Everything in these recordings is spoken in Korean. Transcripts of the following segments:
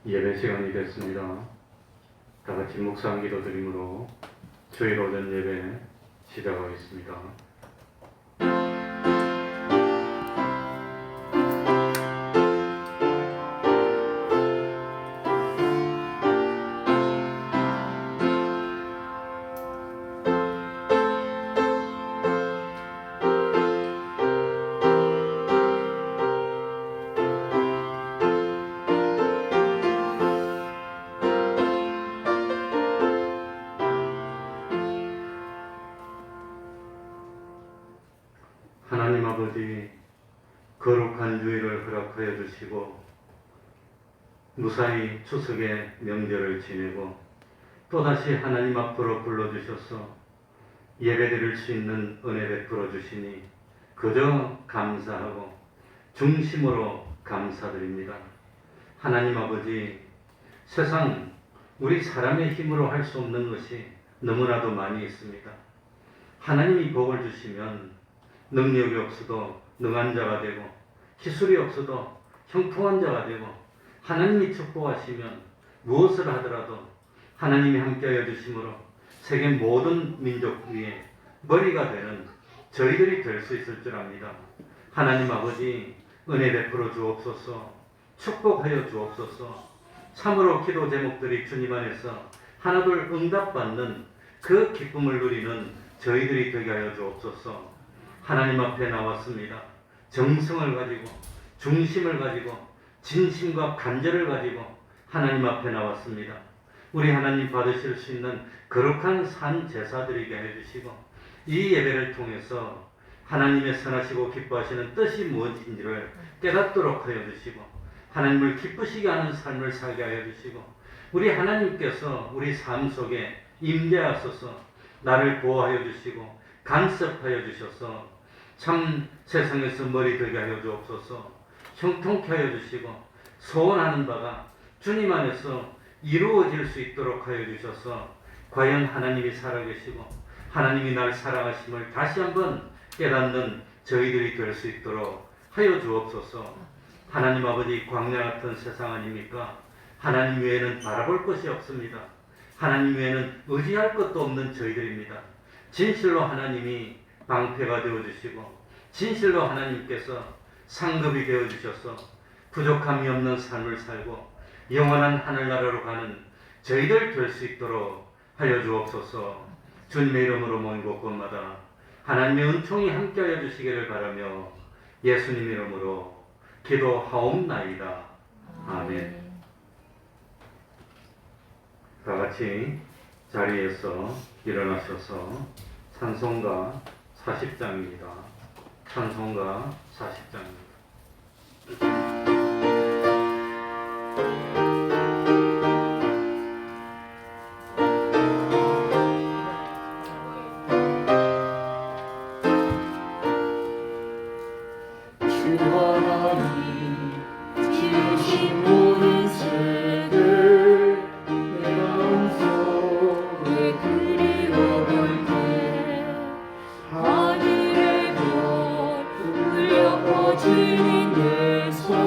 예배 시간이 됐습니다. 다 같이 묵상 기도 드림으로 주일 오전 예배 시작하겠습니다. 하나님 아버지, 거룩한 주일을 허락하여 주시고 무사히 추석의 명절을 지내고 또다시 하나님 앞으로 불러주셔서 예배드릴 수 있는 은혜 베풀어 주시니 그저 감사하고 중심으로 감사드립니다. 하나님 아버지, 세상 우리 사람의 힘으로 할 수 없는 것이 너무나도 많이 있습니다. 하나님이 복을 주시면 능력이 없어도 능한 자가 되고 기술이 없어도 형통한 자가 되고 하나님이 축복하시면 무엇을 하더라도 하나님이 함께하여 주심으로 세계 모든 민족 위에 머리가 되는 저희들이 될 수 있을 줄 압니다. 하나님 아버지, 은혜 베풀어 주옵소서, 축복하여 주옵소서. 참으로 기도 제목들이 주님 안에서 하나둘 응답받는 그 기쁨을 누리는 저희들이 되게 하여 주옵소서. 하나님 앞에 나왔습니다. 정성을 가지고 중심을 가지고 진심과 간절을 가지고 하나님 앞에 나왔습니다. 우리 하나님 받으실 수 있는 거룩한 산 제사드리게 해주시고 이 예배를 통해서 하나님의 선하시고 기뻐하시는 뜻이 무엇인지를 깨닫도록 하여 주시고 하나님을 기쁘시게 하는 삶을 살게 하여 주시고 우리 하나님께서 우리 삶 속에 임재하소서 나를 보호하여 주시고 간섭하여 주셔서 참 세상에서 머리 되게 하여 주옵소서. 형통케 하여 주시고 소원하는 바가 주님 안에서 이루어질 수 있도록 하여 주셔서 과연 하나님이 살아계시고 하나님이 날 사랑하심을 다시 한번 깨닫는 저희들이 될 수 있도록 하여 주옵소서. 하나님 아버지, 광야 같은 세상 아닙니까? 하나님 외에는 바라볼 것이 없습니다. 하나님 외에는 의지할 것도 없는 저희들입니다. 진실로 하나님이 방패가 되어주시고 진실로 하나님께서 상급이 되어주셔서 부족함이 없는 삶을 살고 영원한 하늘나라로 가는 저희들 될 수 있도록 하여 주옵소서. 주님의 이름으로 모인 곳곳마다 하나님의 은총이 함께하여 주시기를 바라며 예수님 이름으로 기도하옵나이다. 아멘. 다 같이 자리에서 일어나셔서 찬송가 40장입니다. 찬송가 40장입니다. 주 하나님 지으신 모든 새들 내 마음속에 그리워볼 때 하늘의 별 울려 퍼지는 내 손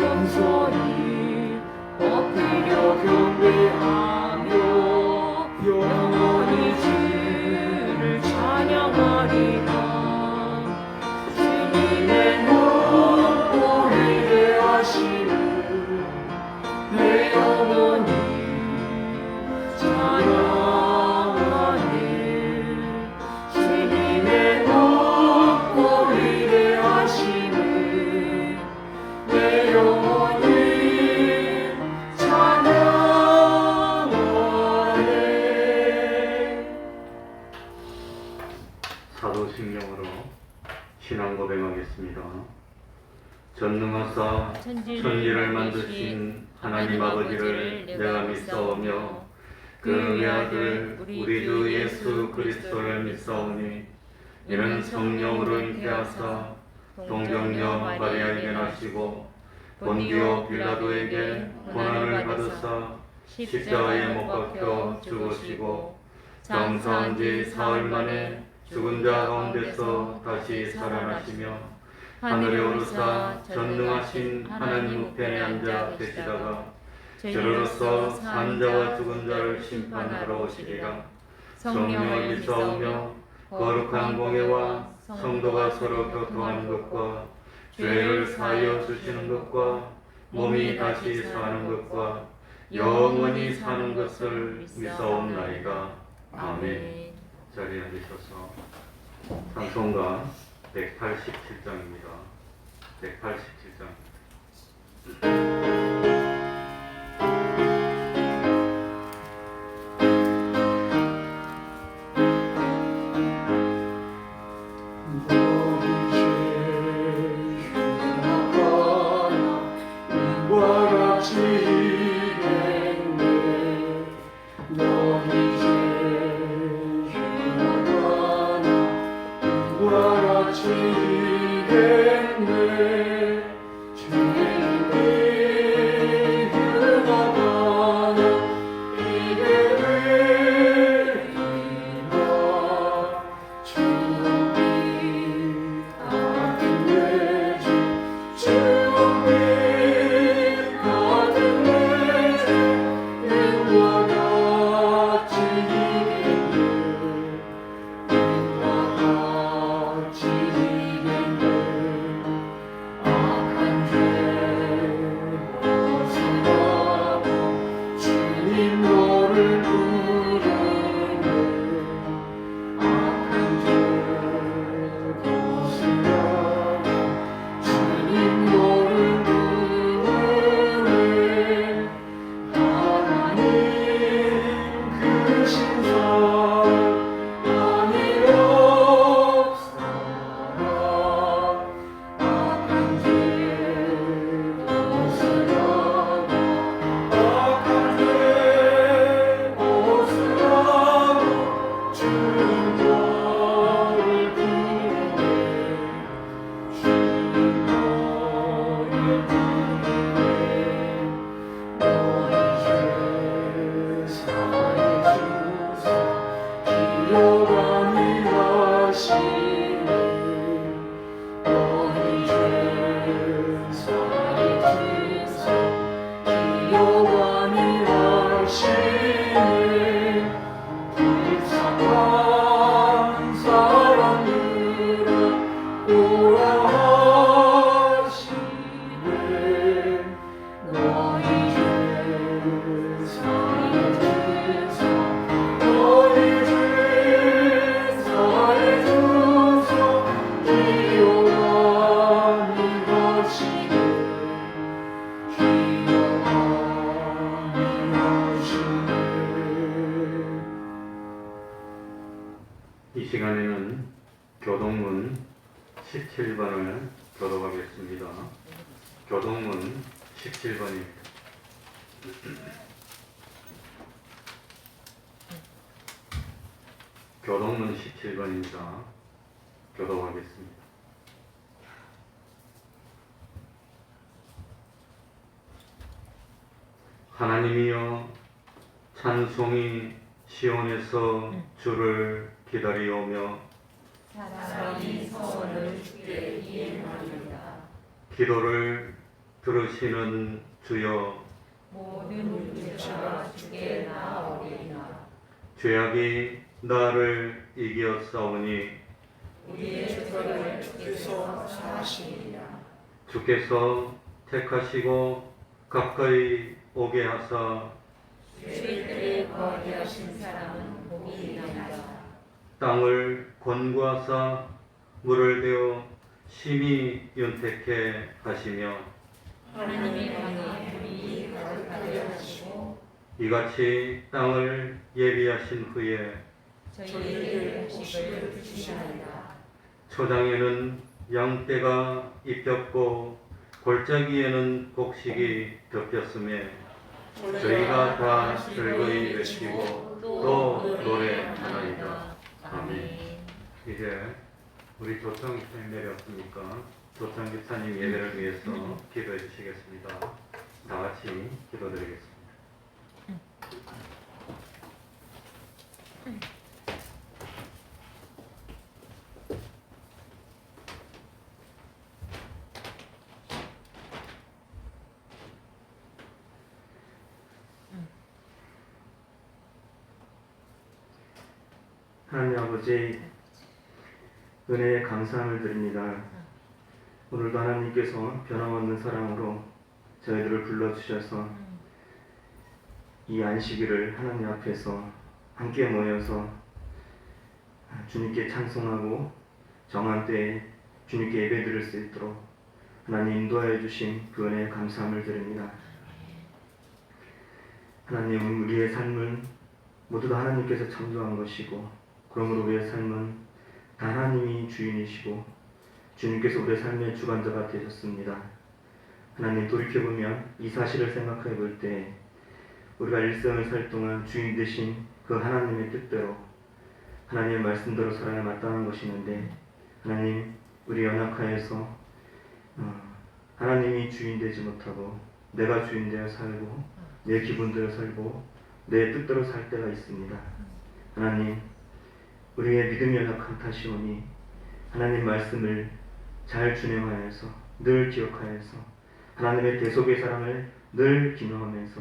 영원히 엎드려 경배하며 영원히 주를 찬양하리라. 주님의 눈보리 대하심을 내 영혼이 찬양하네. 주님의 눈보리 대하심을 내 영혼이 찬양하네. 사도신경으로 신앙 고백하겠습니다. 전능하사 천지를 만드신 하나님 아버지를 내가 믿사오며 그 아들 우리 주 예수 그리스도를 믿사오니 이는 성령으로 잉태하사 동정녀 마리아에게 나시고 본디오 빌라도에게 고난을 받으사 십자가에 못 박혀 죽으시고 장사한 지 사흘 만에 죽은 자 가운데서 다시 살아나시며 하늘에 오르사 전능하신 하나님 우편에 앉아 계시다가 저로서 산 자와 죽은 자를 심판하러 오시리라. 성령을 믿사오며 거룩한 공예와 성도가 서로 교통하는 것과 죄를 사하여 주시는 것과 몸이 다시 사는 것과 영원히 사는 것을 믿사옵나이다. 아멘. 자리에 앉으셔서 찬송가 187장입니다. 187장. 이 시간에는 교동문 17번을 교독하겠습니다. 교동문 17번입니다. 교동문 17번입니다. 교독하겠습니다. 하나님이여 찬송이 시온에서 주를 기다리오며 사람이 소원을 주께 이행하리라. 기도를 들으시는 주여, 모든 유체가 주께 나아오리이다. 죄악이 나를 이기었사오니 우리의 죄를 주께서 사하시리라. 주께서 택하시고 가까이 오게 하사 죄들에 거하신 사람은 복이 있나이다. 땅을 권고하사 물을 대어 심히 윤택해 하시며 하나님의 방에 물이 가득하게 하시고 이같이 땅을 예비하신 후에 저희에게 복식을 주시나이다. 초장에는 양떼가 입혔고 골짜기에는 곡식이 덮였음에 저희가 다 즐거이 외치고 또 노래하나이다. 아멘. 이제 우리 조청 기사님 내렸으니까 조청 기사님 예배를 위해서 기도해 주시겠습니다. 다 같이 기도드리겠습니다. 하나님 아버지, 은혜에 감사함을 드립니다. 오늘도 하나님께서 변함없는 사랑으로 저희들을 불러주셔서 이 안식일을 하나님 앞에서 함께 모여서 주님께 찬송하고 정한 때에 주님께 예배드릴 수 있도록 하나님 인도하여 주신 그 은혜에 감사함을 드립니다. 하나님, 우리의 삶은 모두 다 하나님께서 창조한 것이고 그러므로 우리의 삶은 다 하나님이 주인이시고 주님께서 우리의 삶의 주관자가 되셨습니다. 하나님, 돌이켜보면 이 사실을 생각해 볼 때 우리가 일생을 살 동안 주인 되신 그 하나님의 뜻대로 하나님의 말씀대로 살아야 마땅한 것이는데 하나님, 우리 연약하여서 하나님이 주인 되지 못하고 내가 주인 되어 살고 내 기분대로 살고 내 뜻대로 살 때가 있습니다. 하나님, 우리의 믿음이 연약한 탓이오니 하나님 말씀을 잘 준행하여서 늘 기억하여서 하나님의 대속의 사랑을 늘 기념하면서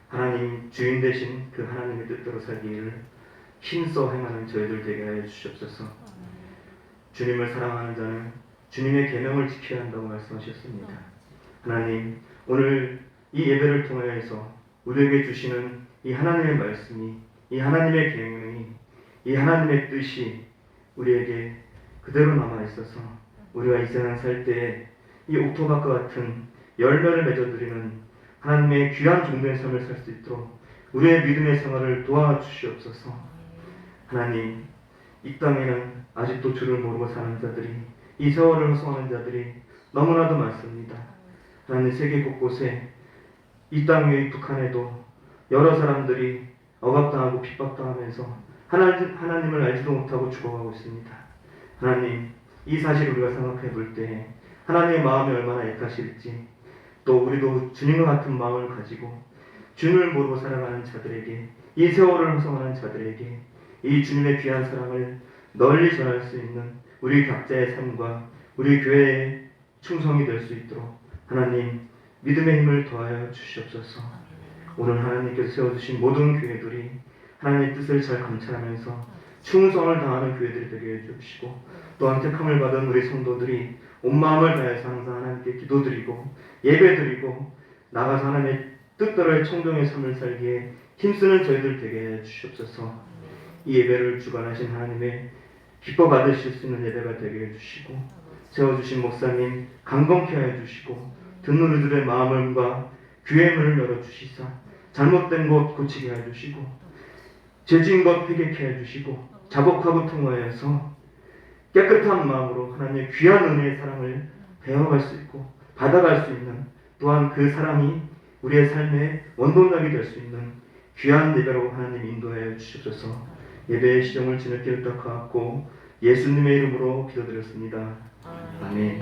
하나님 주인 되신 그 하나님의 뜻대로 살기를 힘써 행하는 저희들 되게 하여 주시옵소서. 주님을 사랑하는 자는 주님의 계명을 지켜야 한다고 말씀하셨습니다. 하나님, 오늘 이 예배를 통하여서 우리에게 주시는 이 하나님의 말씀이, 이 하나님의 계명이, 이 하나님의 뜻이 우리에게 그대로 남아있어서 우리가 이 세상 살 때에 이 옥토밭과 같은 열매를 맺어드리는 하나님의 귀한 종된 삶을 살 수 있도록 우리의 믿음의 생활을 도와주시옵소서. 하나님, 이 땅에는 아직도 주를 모르고 사는 자들이, 이 세월을 허송하는 자들이 너무나도 많습니다. 하나님, 세계 곳곳에 이 땅 위에 북한에도 여러 사람들이 억압당하고 핍박당하면서 하나님을 알지도 못하고 죽어가고 있습니다. 하나님, 이 사실을 우리가 생각해 볼 때 하나님의 마음이 얼마나 애타실지, 또 우리도 주님과 같은 마음을 가지고 주님을 모르고 살아가는 자들에게, 이 세월을 허송하는 자들에게 이 주님의 귀한 사랑을 널리 전할 수 있는 우리 각자의 삶과 우리 교회의 충성이 될 수 있도록 하나님 믿음의 힘을 더하여 주시옵소서. 오늘 하나님께서 세워주신 모든 교회들이 하나님의 뜻을 잘 감찰하면서 충성을 다하는 교회들이 되게 해주시고, 또한 택함을 받은 우리 성도들이 온 마음을 다해서 항상 하나님께 기도드리고 예배드리고 나가서 하나님의 뜻대로의 청정의 삶을 살기에 힘쓰는 저희들 되게 해주시옵소서. 이 예배를 주관하신 하나님의 기뻐 받으실 수 있는 예배가 되게 해주시고, 세워주신 목사님 강건케 해주시고, 듣는 이들의 마음과 귀의 문을 열어주시사 잘못된 것 고치게 해주시고, 죄진 것 회개케 해주시고, 자복하고 통하여서 깨끗한 마음으로 하나님의 귀한 은혜의 사랑을 배워갈 수 있고 받아갈 수 있는, 또한 그 사랑이 우리의 삶의 원동력이 될 수 있는 귀한 예배로 하나님 인도하여 주시옵소서. 예배의 시정을 지낼게 부탁하고 예수님의 이름으로 기도드렸습니다. 아멘.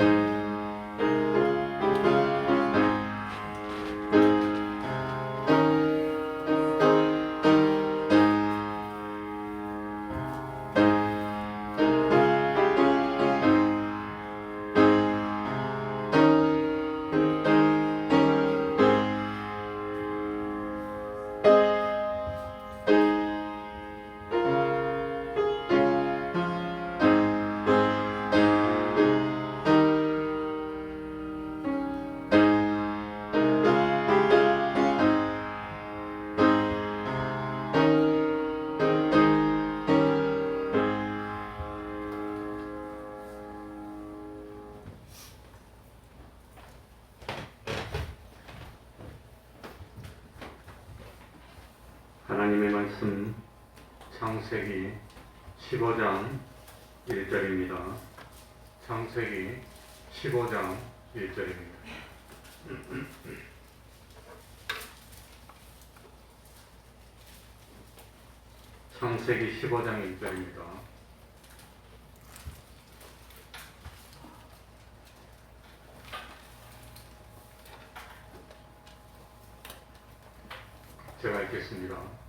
하나님의 말씀 창세기 15장 1절입니다. 창세기 15장 1절입니다. 창세기 15장 1절입니다. 제가 읽겠습니다.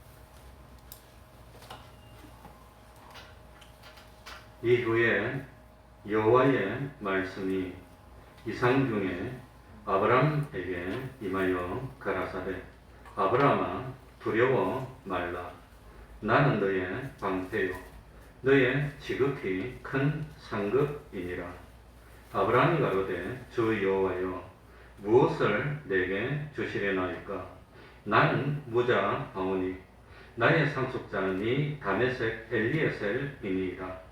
이후에 여호와의 말씀이 이상 중에 아브람에게 임하여 가라사대 아브람아 두려워 말라. 나는 너의 방패요 너의 지극히 큰 상급이니라. 아브람이 가로되 주 여호와여 무엇을 내게 주시려나이까. 나는 무자하오니 나의 상속자는 이 다메섹 엘리에셀이니이다.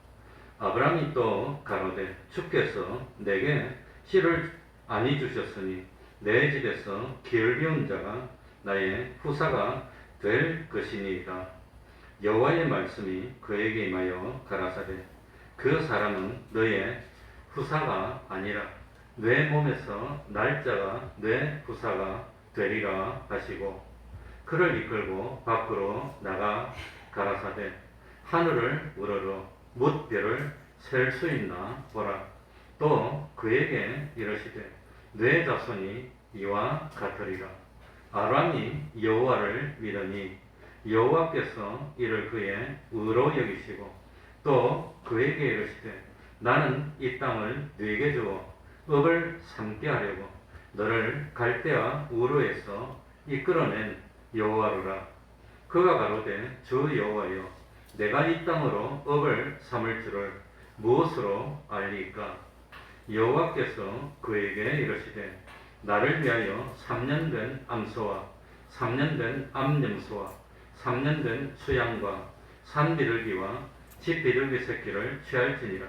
아브람이 또 가로되 주께서 내게 씨를 아니 주셨으니 내 집에서 기울비운 자가 나의 후사가 될 것이니이다. 여호와의 말씀이 그에게 임하여 가라사대 그 사람은 너의 후사가 아니라 내 몸에서 날짜가 내 후사가 되리라 하시고 그를 이끌고 밖으로 나가 가라사대 하늘을 우러러 뭇 별을 셀 수 있나 보라. 또 그에게 이르시되 내 자손이 이와 같으리라. 아브람이 여호와를 믿으니 여호와께서 이를 그의 의로 여기시고 또 그에게 이르시되 나는 이 땅을 네게 주어 업을 삼게 하려고 너를 갈대아 우르에서 이끌어낸 여호와로라. 그가 가로되 주 여호와여 내가 이 땅으로 업을 삼을 줄을 무엇으로 알리까. 여호와께서 그에게 이르시되 나를 위하여 3년 된 암소와 3년 된 암염소와 3년 된 수양과 산비둘기와 집비둘기 새끼를 취할지니라.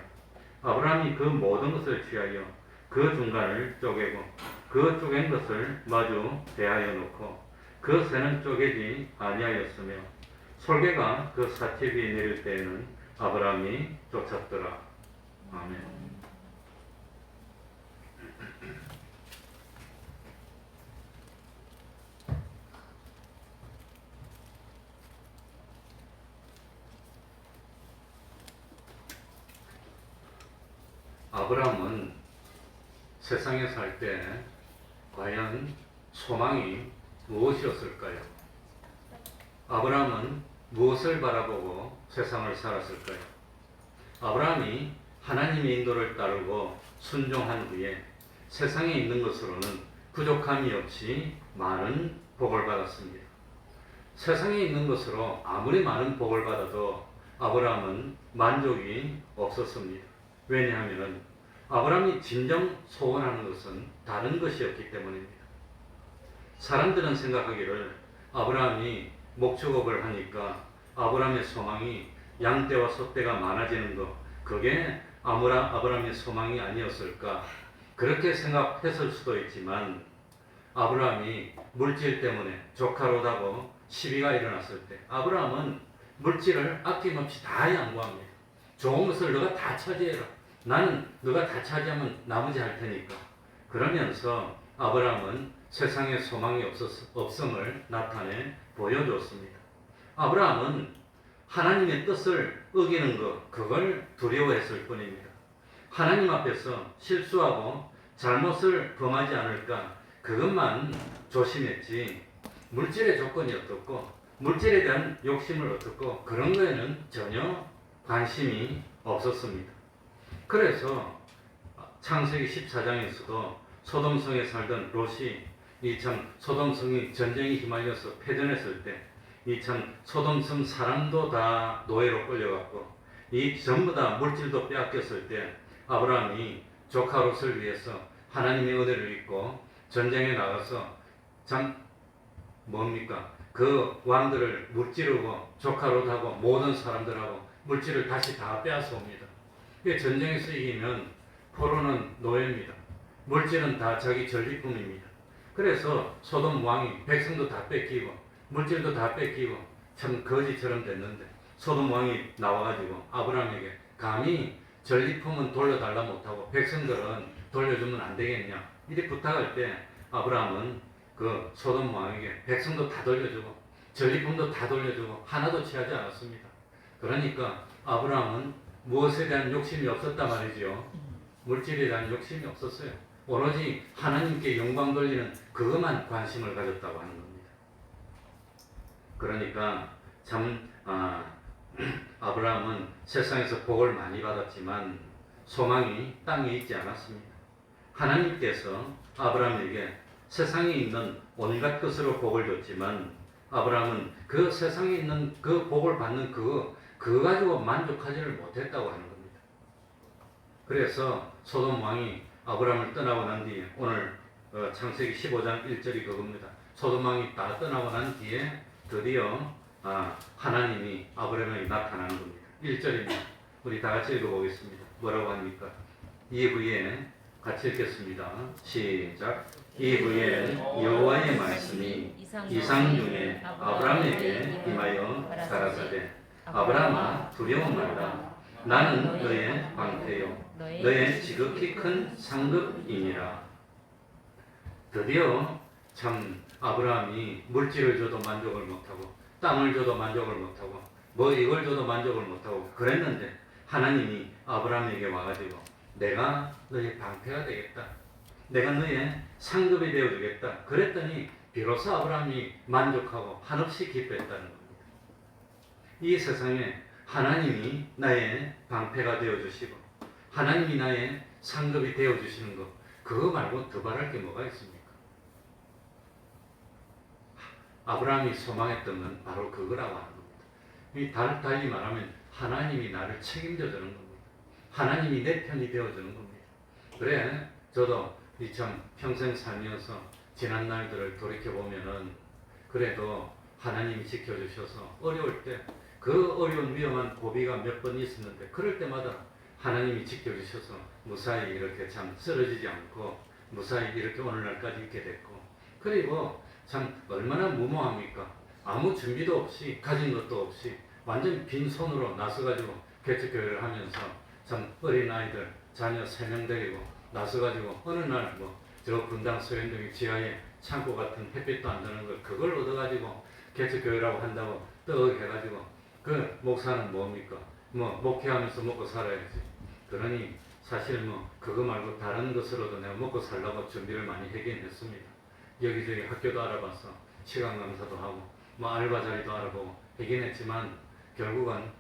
아브라함이 그 모든 것을 취하여 그 중간을 쪼개고 그 쪼갠 것을 마주 대하여 놓고 그 새는 쪼개지 아니하였으며 솔개가 그 사체 위에 내릴 때에는 아브라함이 쫓았더라. 아멘. 아브라함은 세상에 살 때 과연 소망이 무엇이었을까요? 아브라함은 무엇을 바라보고 세상을 살았을까요? 아브라함이 하나님의 인도를 따르고 순종한 후에 세상에 있는 것으로는 부족함이 없이 많은 복을 받았습니다. 세상에 있는 것으로 아무리 많은 복을 받아도 아브라함은 만족이 없었습니다. 왜냐하면 아브라함이 진정 소원하는 것은 다른 것이었기 때문입니다. 사람들은 생각하기를 아브라함이 목축업을 하니까 아브라함의 소망이 양떼와 소떼가 많아지는 것, 그게 아브라함의 소망이 아니었을까, 그렇게 생각했을 수도 있지만 아브라함이 물질 때문에 조카 롯하고 시비가 일어났을 때 아브라함은 물질을 아낌없이 다 양보합니다. 좋은 것을 너가 다 차지해라. 나는 너가 다 차지하면 나머지 할 테니까. 그러면서 아브라함은 세상에 소망이 없음을 나타내 보여줬습니다. 아브라함은 하나님의 뜻을 어기는 것, 그걸 두려워했을 뿐입니다. 하나님 앞에서 실수하고 잘못을 범하지 않을까, 그것만 조심했지 물질의 조건이 어떻고 물질에 대한 욕심을 어떻고 그런 거에는 전혀 관심이 없었습니다. 그래서 창세기 14장에서도 소돔성에 살던 롯이 소돔성이 전쟁이 휘말려서 패전했을 때 소돔성 사람도 다 노예로 끌려갔고 전부 다 물질도 빼앗겼을 때 아브라함이 조카 롯을 위해서 하나님의 은혜를 입고 전쟁에 나가서 그 왕들을 무찌르고 조카 롯하고 모든 사람들하고 물질을 다시 다 빼앗아 옵니다. 전쟁에서 이기면 포로는 노예입니다. 물질은 다 자기 전리품입니다. 그래서 소돔 왕이 백성도 다 뺏기고 물질도 다 뺏기고 참 거지처럼 됐는데 소돔 왕이 나와가지고 아브라함에게 감히 전리품은 돌려달라 못하고 백성들은 돌려주면 안 되겠냐 이렇게 부탁할 때 아브라함은 그 소돔 왕에게 백성도 다 돌려주고 전리품도 다 돌려주고 하나도 취하지 않았습니다. 그러니까 아브라함은 무엇에 대한 욕심이 없었단 말이죠. 물질에 대한 욕심이 없었어요. 오로지 하나님께 영광 돌리는 그것만 관심을 가졌다고 하는 겁니다. 그러니까 참 아브라함은 세상에서 복을 많이 받았지만 소망이 땅에 있지 않았습니다. 하나님께서 아브라함에게 세상에 있는 온갖 것으로 복을 줬지만 아브라함은 그 세상에 있는 그 복을 받는 그거 가지고 만족하지를 못했다고 하는 겁니다. 그래서 소돔 왕이 아브라함을 떠나고 난 뒤에 오늘 창세기 15장 1절이 그겁니다. 소돔 왕이 다 떠나고 난 뒤에 드디어 하나님이 아브라함에게 나타나는 겁니다. 1절입니다. 우리 다 같이 읽어보겠습니다. 뭐라고 합니까? 이후에 같이 읽겠습니다. 시작. 이후에 여호와의 말씀이 이상 중에 아브라함에게 임하여 가라사대 아브라함아 두려워 말라. 나는 너의 방패요 너의 지극히 큰 상급이니라. 드디어 참 아브라함이 물질을 줘도 만족을 못하고 땅을 줘도 만족을 못하고 뭐 이걸 줘도 만족을 못하고 그랬는데 하나님이 아브라함에게 와가지고 내가 너의 방패가 되겠다. 내가 너의 상급이 되어주겠다. 그랬더니 비로소 아브라함이 만족하고 한없이 기뻐했다는 겁니다. 이 세상에 하나님이 나의 방패가 되어주시고 하나님이 나의 상급이 되어주시는 것 그거 말고 더 바랄 게 뭐가 있습니까? 아브라함이 소망했던 건 바로 그거라고 하는 겁니다. 달리 말하면 하나님이 나를 책임져 주는 겁니다. 하나님이 내 편이 되어주는 겁니다. 그래 저도 이 참 평생 살면서 지난 날들을 돌이켜보면은 그래도 하나님이 지켜주셔서 어려울 때 그 어려운 위험한 고비가 몇 번 있었는데 그럴 때마다 하나님이 지켜주셔서 무사히 이렇게 참 쓰러지지 않고 무사히 이렇게 오늘날까지 있게 됐고 그리고 참 얼마나 무모합니까? 아무 준비도 없이 가진 것도 없이 완전 빈손으로 나서가지고 개척교회를 하면서 참 어린아이들 자녀 3명 데리고 나서가지고 어느 날 뭐 저 분당 소현동이 지하에 창고 같은 햇빛도 안 드는 걸 그걸 얻어가지고 개척교회라고 한다고 떡 해가지고 그 목사는 뭡니까? 뭐 목회하면서 먹고 살아야지. 그러니 사실 뭐 그거 말고 다른 것으로도 내가 먹고 살려고 준비를 많이 하긴 했습니다. 여기저기 학교도 알아봐서 시간 강사도 하고 뭐 알바 자리도 알아보고 하긴 했지만 결국은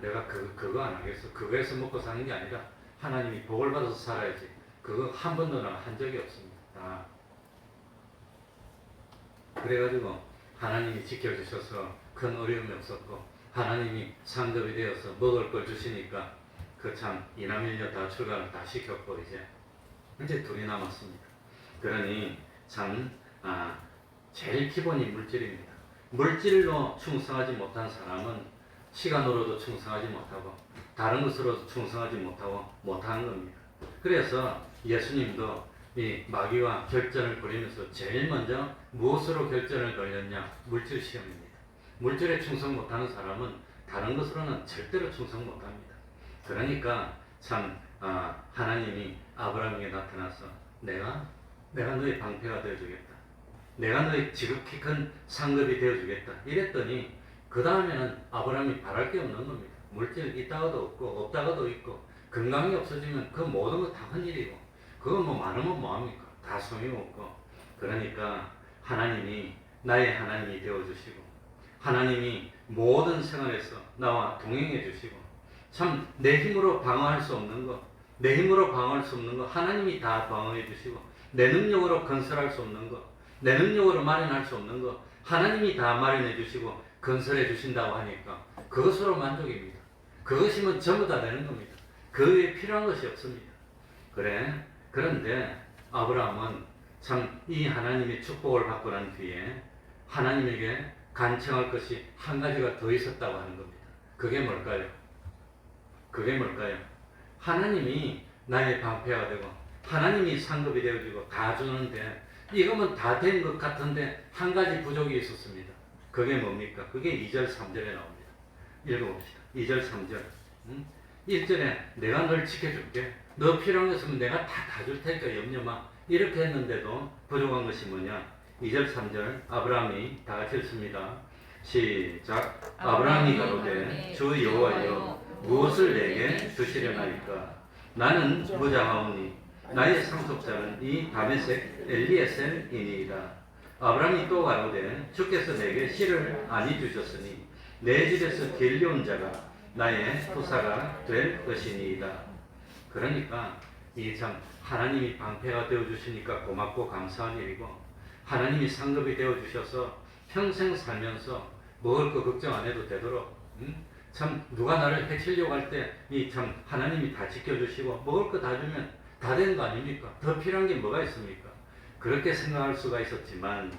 내가 그거 안 하겠어. 그거에서 먹고 사는 게 아니라 하나님이 복을 받아서 살아야지. 그거 한 번도 나 한 적이 없습니다. 그래가지고 하나님이 지켜주셔서 큰 어려움이 없었고 하나님이 상급이 되어서 먹을 걸 주시니까 그 참 이남일녀 다 출가를 다 시켰고 이제 둘이 남았습니다. 그러니 참 제일 기본이 물질입니다. 물질로 충성하지 못한 사람은 시간으로도 충성하지 못하고 다른 것으로도 충성하지 못하고 못하는 겁니다. 그래서 예수님도 이 마귀와 결전을 벌이면서 제일 먼저 무엇으로 결전을 벌였냐? 물질 시험입니다. 물질에 충성 못하는 사람은 다른 것으로는 절대로 충성 못합니다. 그러니까 참 하나님이 아브라함에게 나타나서 내가 너의 방패가 되어주겠다. 내가 너의 지극히 큰 상급이 되어주겠다. 이랬더니 그 다음에는 아브라함이 바랄 게 없는 겁니다. 물질 있다가도 없고 없다가도 있고 건강이 없어지면 그 모든 거 다 헛일이고 그거 뭐 많으면 뭐합니까? 다 소용없고 그러니까 하나님이 나의 하나님이 되어주시고 하나님이 모든 생활에서 나와 동행해 주시고 참 내 힘으로 방어할 수 없는 거 내 힘으로 방어할 수 없는 거 하나님이 다 방어해 주시고 내 능력으로 건설할 수 없는 거 내 능력으로 마련할 수 없는 거 하나님이 다 마련해 주시고 건설해 주신다고 하니까 그것으로 만족입니다. 그것이면 전부 다 되는 겁니다. 그 외에 필요한 것이 없습니다. 그런데 아브라함은 참 이 하나님의 축복을 받고 난 뒤에 하나님에게 간청할 것이 한 가지가 더 있었다고 하는 겁니다. 그게 뭘까요? 하나님이 나의 방패가 되고 하나님이 상급이 되어지고 다 주는데 이거면 다 된 것 같은데 한 가지 부족이 있었습니다. 그게 뭡니까? 그게 2절 3절에 나옵니다. 읽어봅시다. 2절 3절. 1절에 내가 널 지켜줄게. 너 필요한 거 있으면 내가 다 줄 테니까 염려 마. 이렇게 했는데도 부족한 것이 뭐냐? 2절 3절 아브라함이 다 같이 읽습니다. 시작. 아브라함이 가로되 주 여호와여 무엇을 내게 주시려나이까? 나는 무장하오니 나의 상속자는 이 다메섹 엘리에셀이니이다. 아브라함이 또 가로되 주께서 내게 씨를 아니 주셨으니 내 집에서 길려온 자가 나의 후사가 될 것이니이다. 그러니까 이 참 하나님이 방패가 되어 주시니까 고맙고 감사한 일이고, 하나님이 상급이 되어 주셔서 평생 살면서 먹을 거 걱정 안 해도 되도록 참 누가 나를 해치려고 할 때 이 참 하나님이 다 지켜주시고 먹을 거 다 주면 다 되는 거 아닙니까? 더 필요한 게 뭐가 있습니까? 그렇게 생각할 수가 있었지만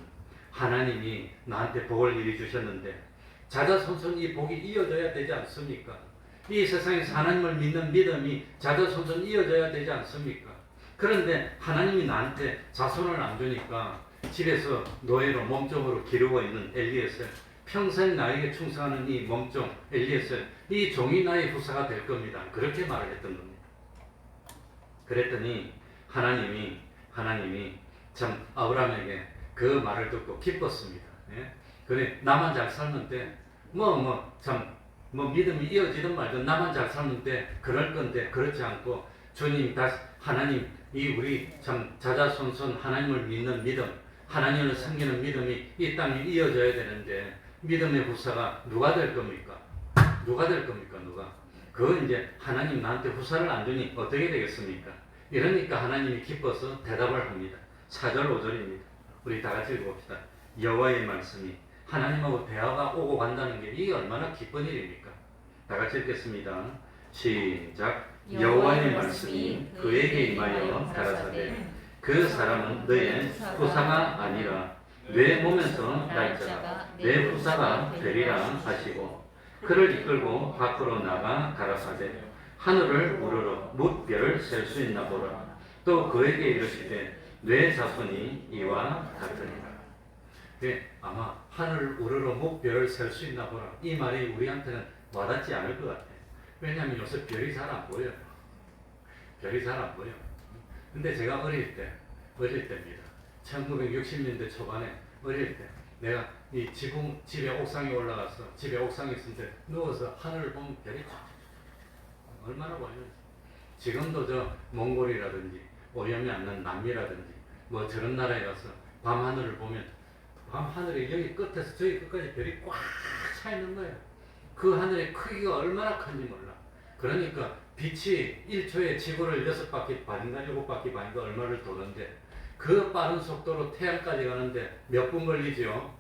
하나님이 나한테 복을 이리 주셨는데 자자손손 이 복이 이어져야 되지 않습니까? 이 세상에서 하나님을 믿는 믿음이 자자손손 이어져야 되지 않습니까? 그런데 하나님이 나한테 자손을 안 주니까 집에서 노예로 몸종으로 기르고 있는 엘리에셀, 평생 나에게 충성하는 이 몸종 엘리에셀, 이 종이 나의 후사가 될 겁니다. 그렇게 말을 했던 겁니다. 그랬더니 하나님이 참 아브라함에게 그 말을 듣고 기뻤습니다. 예? 그래 나만 잘 살는데 뭐 믿음이 이어지든 말든 나만 잘 살는데 그럴 건데 그렇지 않고 주님 다시 하나님 이 우리 참 자자손손 하나님을 믿는 믿음, 하나님을 섬기는 믿음이 이 땅에 이어져야 되는데 믿음의 후사가 누가 될 겁니까? 누가 될 겁니까? 누가? 그건 이제 하나님 나한테 후사를 안 주니 어떻게 되겠습니까? 이러니까 하나님이 기뻐서 대답을 합니다. 4절 5절입니다. 우리 다 같이 읽어봅시다. 여호와의 말씀이 하나님하고 대화가 오고 간다는 게 이게 얼마나 기쁜 일입니까? 다 같이 읽겠습니다. 시작. 여호와의 말씀이 그에게 임하여 가라사대 그 사람은 너의 후사가 아니라 내 몸에서 날 자가 내 후사가 되리라 하시고 그를 이끌고 밖으로 나가 가라사대 하늘을 우러러 뭇별을 셀 수 있나 보라. 또 그에게 이르시되 내 자손이 이와 같으니라. 아마 하늘을 우러러 뭇별을 셀 수 있나 보라. 이 말이 우리한테는 와닿지 않을 것 같아요. 왜냐하면 요새 별이 잘 안 보여요. 별이 잘 안 보여. 근데 제가 어릴 때입니다. 1960년대 초반에 어릴 때 내가 이 집에 옥상에 올라가서 집에 옥상에 있을 때 누워서 하늘을 보면 별이 얼마나 보여요. 지금도 저 몽골이라든지 오염이 않는 남미라든지 뭐 저런 나라에 가서 밤하늘을 보면 밤하늘에 여기 끝에서 저기 끝까지 별이 꽉 차 있는 거예요. 그 하늘의 크기가 얼마나 큰지 몰라. 그러니까 빛이 1초에 지구를 6바퀴 반인가 7바퀴 반인가 얼마를 도는데 그 빠른 속도로 태양까지 가는데 몇 분 걸리죠?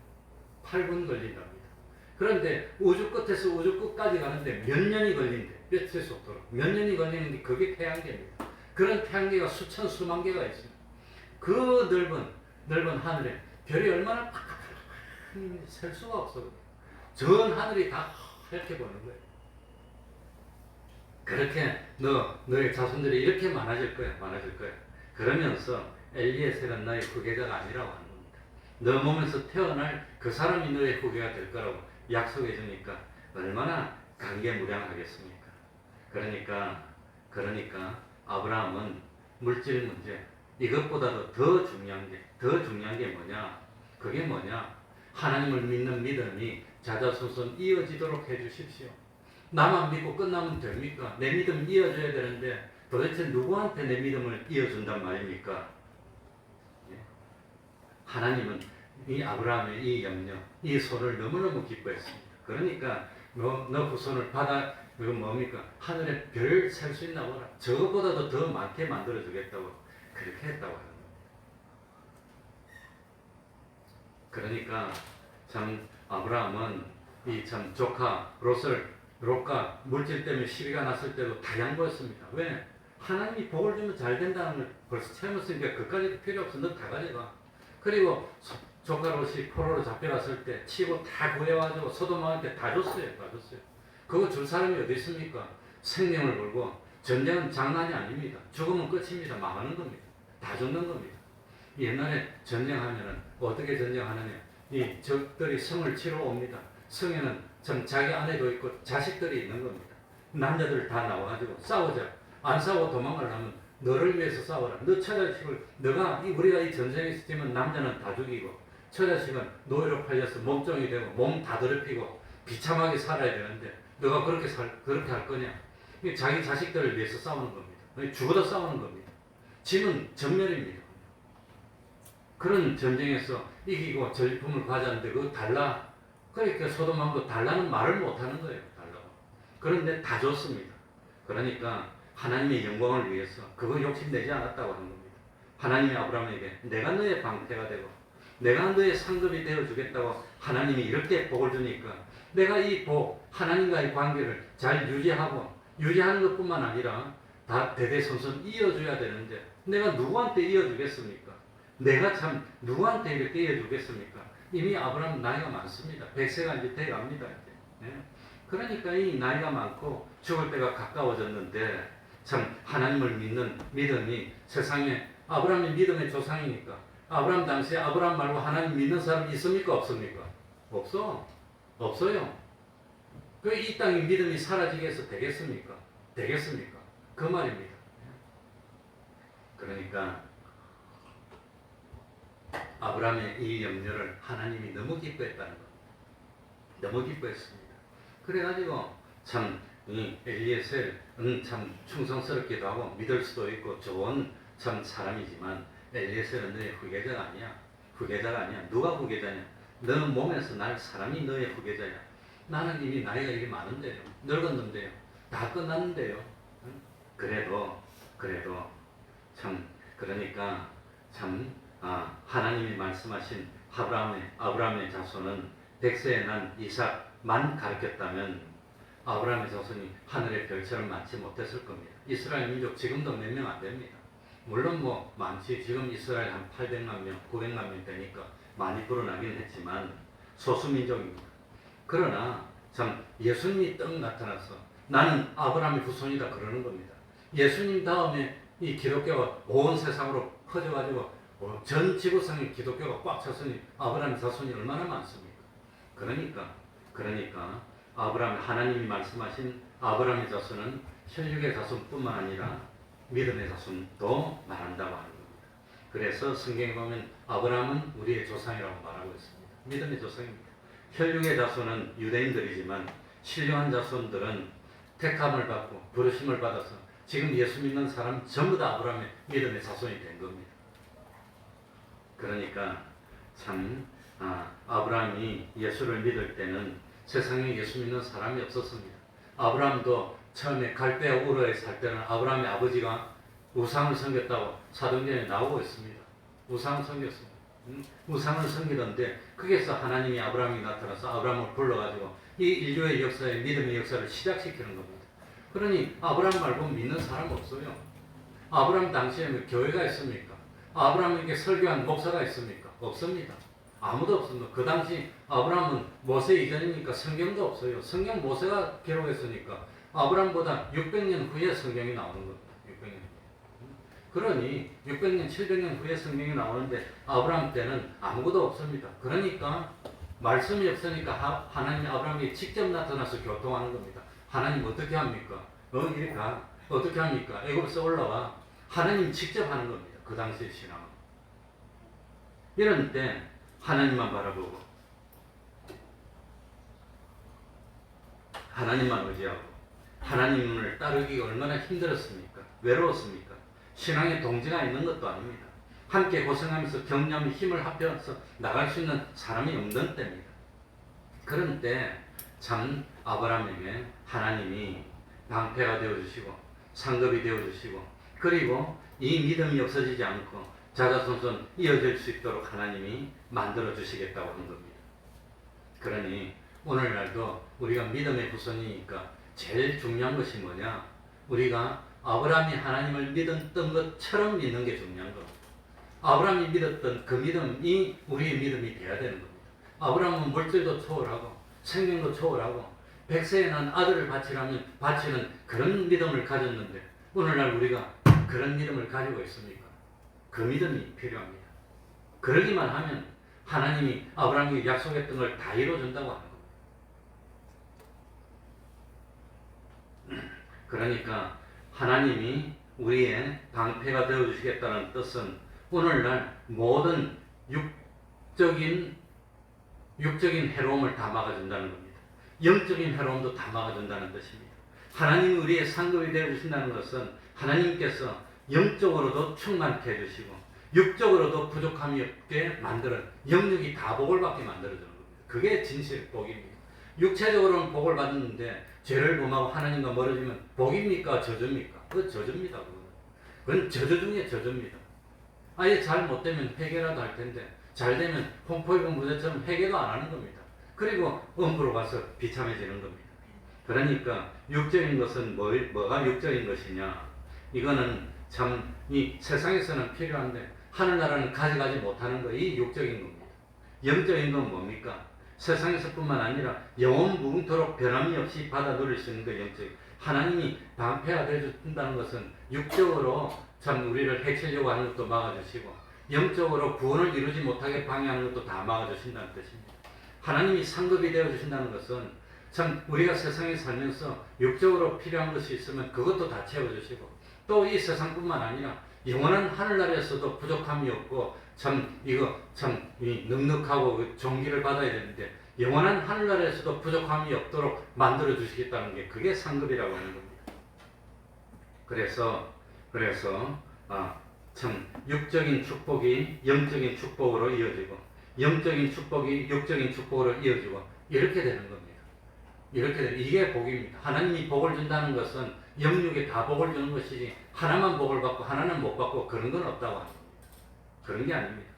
8분 걸린답니다. 그런데 우주 끝에서 우주 끝까지 가는데 몇 년이 걸린대. 빛의 속도로. 몇 년이 걸리는데 그게 태양계입니다. 그런 태양계가 수천 수만 개가 있습니다. 그 넓은 하늘에 별이 얼마나 셀 수가 없어. 전 하늘이 다 이렇게 보는 거예요. 그렇게 너의 자손들이 이렇게 많아질 거야. 그러면서 엘리에셀은 너의 후계자가 아니라고 하는 겁니다. 너 몸에서 태어날 그 사람이 너의 후계가 될 거라고 약속해 주니까 얼마나 감개무량하겠습니까? 그러니까 아브라함은 물질 문제 이것보다도 더 중요한 게 뭐냐? 그게 뭐냐? 하나님을 믿는 믿음이 자자손손 이어지도록 해주십시오. 나만 믿고 끝나면 됩니까? 내 믿음 이어져야 되는데 도대체 누구한테 내 믿음을 이어준단 말입니까? 예? 하나님은 이 아브라함의 이 염려, 이 소를 너무너무 기뻐했습니다. 그러니까 너 후손을 받아 이거 뭡니까? 하늘에 별 셀 수 있나 보라. 저것보다도 더 많게 만들어주겠다고 그렇게 했다고 하는 겁니다. 그러니까 참 아브라함은 이 참 조카 롯과 물질 때문에 시비가 났을 때도 다 양보했습니다. 왜? 하나님이 복을 주면 잘 된다는 걸 벌써 체험했으니까 그까지도 필요 없어. 너 다 가져가. 그리고 조카 롯이 포로로 잡혀갔을 때 치고 다 구해와가지고 소돔한테 다 줬어요. 그거 줄 사람이 어디 있습니까? 생명을 걸고 전쟁은 장난이 아닙니다. 죽으면 끝입니다. 망하는 겁니다. 다 죽는 겁니다. 옛날에 전쟁하면은 어떻게 전쟁하느냐? 이 적들이 성을 치러 옵니다. 성에는 참 자기 아내도 있고 자식들이 있는 겁니다. 남자들 다 나와가지고 싸우자. 안 싸우고 도망가려면 너를 위해서 싸워라. 너 처자식을 우리가 이 전쟁에 있으면 남자는 다 죽이고 처자식은 노예로 팔려서 몸종이 되고 몸 다 더럽히고 비참하게 살아야 되는데 너가 그렇게 할 거냐? 이게 자기 자식들을 위해서 싸우는 겁니다. 죽어도 싸우는 겁니다. 짐은 전멸입니다. 그런 전쟁에서 이기고 전리품을 가져왔는데 그거 달라. 그러니까 소돔왕도 달라는 말을 못하는 거예요. 달라고. 그런데 다 줬습니다. 그러니까 하나님의 영광을 위해서 그거 욕심내지 않았다고 하는 겁니다. 하나님이 아브라함에게 내가 너의 방패가 되고 내가 너의 상급이 되어주겠다고 하나님이 이렇게 복을 주니까 내가 이 복, 하나님과의 관계를 잘 유지하는 것뿐만 아니라 다 대대손손 이어줘야 되는데 내가 누구한테 이어주겠습니까? 내가 참 누구한테 이렇게 이어주겠습니까? 이미 아브라함 나이가 많습니다. 100세가 이제 돼갑니다. 이제. 그러니까 이 나이가 많고 죽을 때가 가까워졌는데 참 하나님을 믿는 믿음이 세상에 아브라함이 믿음의 조상이니까 아브라함 당시에 아브라함 말고 하나님 믿는 사람이 있습니까? 없습니까? 없어요. 그 이 땅에 믿음이 사라지게 해서 되겠습니까? 그 말입니다. 그러니까 아브라함의 이 염려를 하나님이 너무 기뻐했다는 겁니다. 너무 기뻐했습니다. 그래가지고 참 엘리에셀은 참 충성스럽기도 하고 믿을 수도 있고 좋은 참 사람이지만 엘리에셀은 너의 후계자가 아니야. 누가 후계자냐? 너 몸에서 날 사람이 너의 후계자야. 나는 이미 나이가 이게 많은데요. 늙었는데요. 다 끝났는데요. 그래도 참 그러니까 참 하나님이 말씀하신 아브라함의 자손은 100세에 난 이삭만 가르쳤다면 아브라함의 자손이 하늘의 별처럼 많지 못했을 겁니다. 이스라엘 민족 지금도 몇 명 안 됩니다. 물론 뭐 많지. 지금 이스라엘 한 800만 명, 900만 명 되니까 많이 불어나긴 했지만 소수민족입니다. 그러나 참 예수님이 떡 나타나서 나는 아브라함의 후손이다 그러는 겁니다. 예수님 다음에 이 기독교가 온 세상으로 퍼져가지고 전 지구상에 기독교가 꽉 찼으니 아브라함의 자손이 얼마나 많습니까? 그러니까 하나님이 말씀하신 아브라함의 자손은 혈육의 자손뿐만 아니라 믿음의 자손도 말한다고 하는 겁니다. 그래서 성경에 보면 아브라함은 우리의 조상이라고 말하고 있습니다. 믿음의 조상입니다. 혈육의 자손은 유대인들이지만 신령한 자손들은 택함을 받고 부르심을 받아서 지금 예수 믿는 사람 전부 다 아브라함의 믿음의 자손이 된 겁니다. 그러니까 참 아브라함이 예수를 믿을 때는 세상에 예수 믿는 사람이 없었습니다. 아브라함도 처음에 갈대아 우르에 살 때는 아브라함의 아버지가 우상을 섬겼다고 사도행전에 나오고 있습니다. 우상을 섬겼습니다. 우상을 섬기던데 거기서 하나님이 아브라함이 나타나서 아브라함을 불러가지고 이 인류의 역사에 믿음의 역사를 시작시키는 겁니다. 그러니 아브라함 말고 믿는 사람 없어요. 아브라함 당시에는 교회가 있습니까? 아브라함에게 설교한 목사가 있습니까? 없습니다. 아무도 없습니다. 그 당시 아브라함은 모세 이전이니까 성경도 없어요. 성경 모세가 기록했으니까 아브라함보다 600년 후에 성경이 나오는 겁니다. 600년. 그러니 600년, 700년 후에 성경이 나오는데 아브라함 때는 아무것도 없습니다. 그러니까 말씀이 없으니까 하나님이 아브라함에게 직접 나타나서 교통하는 겁니다. 하나님 어떻게 합니까? 이리 가. 어떻게 합니까? 애굽에서 올라와. 하나님 직접 하는 겁니다. 그 당시의 신앙은. 이런 때 하나님만 바라보고 하나님만 의지하고 하나님을 따르기가 얼마나 힘들었습니까? 외로웠습니까? 신앙의 동지가 있는 것도 아닙니다. 함께 고생하면서 격려하며 힘을 합해서 나갈 수 있는 사람이 없는 때입니다. 그런 때 참 아브라함에게 하나님이 방패가 되어주시고 상급이 되어주시고 그리고 이 믿음이 없어지지 않고 자자손손 이어질 수 있도록 하나님이 만들어 주시겠다고 하는 겁니다. 그러니 오늘날도 우리가 믿음의 후손이니까 제일 중요한 것이 뭐냐? 우리가 아브라함이 하나님을 믿었던 것처럼 믿는 게 중요한 겁니다. 아브라함이 믿었던 그 믿음이 우리의 믿음이 돼야 되는 겁니다. 아브라함은 물질도 초월하고 생명도 초월하고 100세에 난 아들을 바치는 그런 믿음을 가졌는데 오늘날 우리가 그런 믿음을 가지고 있습니까? 그 믿음이 필요합니다. 그러기만 하면 하나님이 아브라함에게 약속했던 걸 다 이루어준다고 하는 겁니다. 그러니까 하나님이 우리의 방패가 되어주시겠다는 뜻은 오늘날 모든 육적인 해로움을 다 막아준다는 겁니다. 영적인 해로움도 다 막아준다는 뜻입니다. 하나님이 우리의 상급이 되어주신다는 것은 하나님께서 영적으로도 충만케 해주시고 육적으로도 부족함이 없게 만들어 영육이 다 복을 받게 만들어주는 겁니다. 그게 진실 복입니다. 육체적으로는 복을 받았는데 죄를 범하고 하나님과 멀어지면 복입니까? 저주입니까? 그건 저주입니다. 그건 저주 중에 저주입니다. 아예 잘 못되면 회개라도 할 텐데 잘 되면 홍포 입은 무대처럼 회개도 안 하는 겁니다. 그리고 음부로 가서 비참해지는 겁니다. 그러니까 육적인 것은 뭐가 육적인 것이냐? 이거는 참 이 세상에서는 필요한데 하늘나라는 가져가지 못하는 거, 이 육적인 겁니다. 영적인 건 뭡니까? 세상에서뿐만 아니라 영원 무궁토록 변함이 없이 받아 누릴 수 있는 거 영적. 하나님이 방패가 되어준다는 것은 육적으로 참 우리를 해치려고 하는 것도 막아주시고 영적으로 구원을 이루지 못하게 방해하는 것도 다 막아주신다는 뜻입니다. 하나님이 상급이 되어주신다는 것은 참 우리가 세상에 살면서 육적으로 필요한 것이 있으면 그것도 다 채워주시고 또 이 세상뿐만 아니라 영원한 하늘나라에서도 부족함이 없고 이 넉넉하고 종기를 받아야 되는데 영원한 하늘나라에서도 부족함이 없도록 만들어 주시겠다는 게 그게 상급이라고 하는 겁니다. 그래서 참 육적인 축복이 영적인 축복으로 이어지고 영적인 축복이 육적인 축복으로 이어지고 이렇게 되는 겁니다. 이게 복입니다. 하나님이 복을 준다는 것은 영육에 다 복을 주는 것이지 하나만 복을 받고 하나는 못 받고 그런 건 없다고 합니다. 그런 게 아닙니다.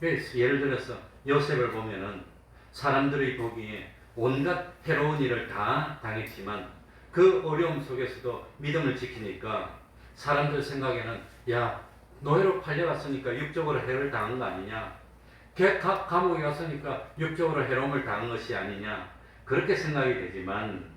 예를 들어서 요셉을 보면은 사람들이 보기에 온갖 해로운 일을 다 당했지만 그 어려움 속에서도 믿음을 지키니까 사람들 생각에는 야 노예로 팔려갔으니까 육적으로 해를 당한 거 아니냐, 감옥에 갔으니까 육적으로 해로움을 당한 것이 아니냐 그렇게 생각이 되지만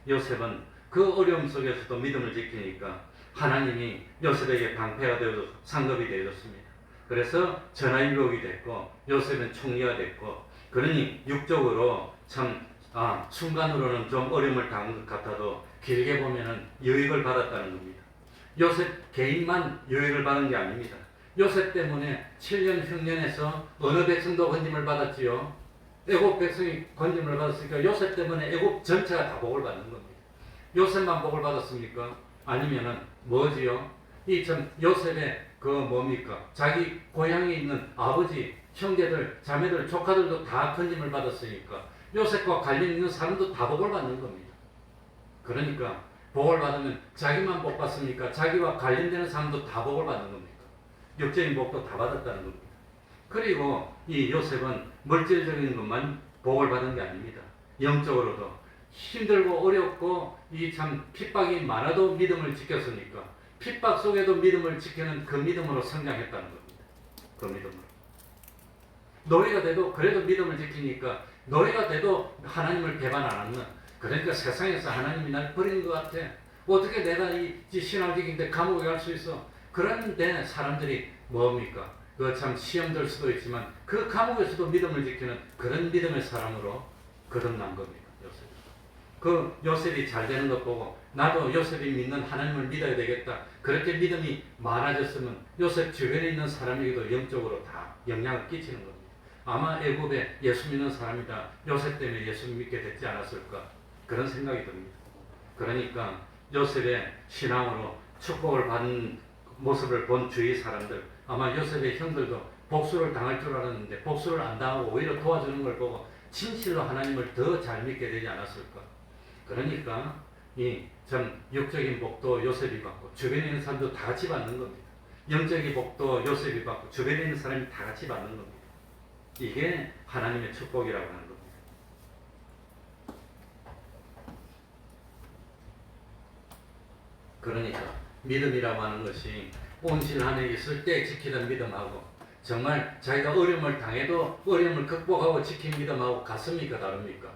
요셉은 그 어려움 속에서도 믿음을 지키니까 하나님이 요셉에게 방패가 되어서 상급이 되어졌습니다. 그래서 전하일록이 됐고 요셉은 총리가 됐고 그러니 육적으로 순간으로는 좀 어려움을 당한 것 같아도 길게 보면은 유익을 받았다는 겁니다. 요셉 개인만 유익을 받은 게 아닙니다. 요셉 때문에 7년 흉년에서 어느 백성도 건짐을 받았지요. 애굽 백성이 건짐을 받았으니까 요셉 때문에 애굽 전체가 다 복을 받는 겁니다. 요셉만 복을 받았습니까? 아니면은 뭐지요? 요셉의 자기 고향에 있는 아버지, 형제들, 자매들, 조카들도 다 건짐을 받았으니까 요셉과 관련 있는 사람도 다 복을 받는 겁니다. 그러니까 복을 받으면 자기만 복 받습니까? 자기와 관련되는 사람도 다 복을 받는 겁니까? 육적인 복도 다 받았다는 겁니다. 그리고 이 요셉은 물질적인 것만 복을 받은 게 아닙니다. 영적으로도 힘들고 어렵고 핍박이 많아도 믿음을 지켰으니까 핍박 속에도 믿음을 지키는 그 믿음으로 성장했다는 겁니다. 그 믿음으로. 노예가 돼도 그래도 믿음을 지키니까 노예가 돼도 하나님을 배반 안 하는, 그러니까 세상에서 하나님이 날 버린 것 같아. 어떻게 내가 이 신앙직인데 감옥에 갈 수 있어? 그런데 사람들이 뭡니까? 시험 들 수도 있지만 그 감옥에서도 믿음을 지키는 그런 믿음의 사람으로 거듭난 겁니다. 요셉이 잘 되는 것 보고 나도 요셉이 믿는 하나님을 믿어야 되겠다. 그렇게 믿음이 많아졌으면 요셉 주변에 있는 사람에게도 영적으로 다 영향을 끼치는 겁니다. 아마 애굽에 예수 믿는 사람이다. 요셉 때문에 예수 믿게 됐지 않았을까? 그런 생각이 듭니다. 그러니까 요셉의 신앙으로 축복을 받는 모습을 본 주위 사람들, 아마 요셉의 형들도 복수를 당할 줄 알았는데 복수를 안 당하고 오히려 도와주는 걸 보고 진실로 하나님을 더 잘 믿게 되지 않았을까? 그러니까 육적인 복도 요셉이 받고 주변에 있는 사람도 다 같이 받는 겁니다. 영적인 복도 요셉이 받고 주변에 있는 사람이 다 같이 받는 겁니다. 이게 하나님의 축복이라고 하는 겁니다. 그러니까 믿음이라고 하는 것이 온실 안에 있을 때 지키던 믿음하고 정말 자기가 어려움을 당해도 어려움을 극복하고 지킨 믿음하고 같습니까? 다릅니까?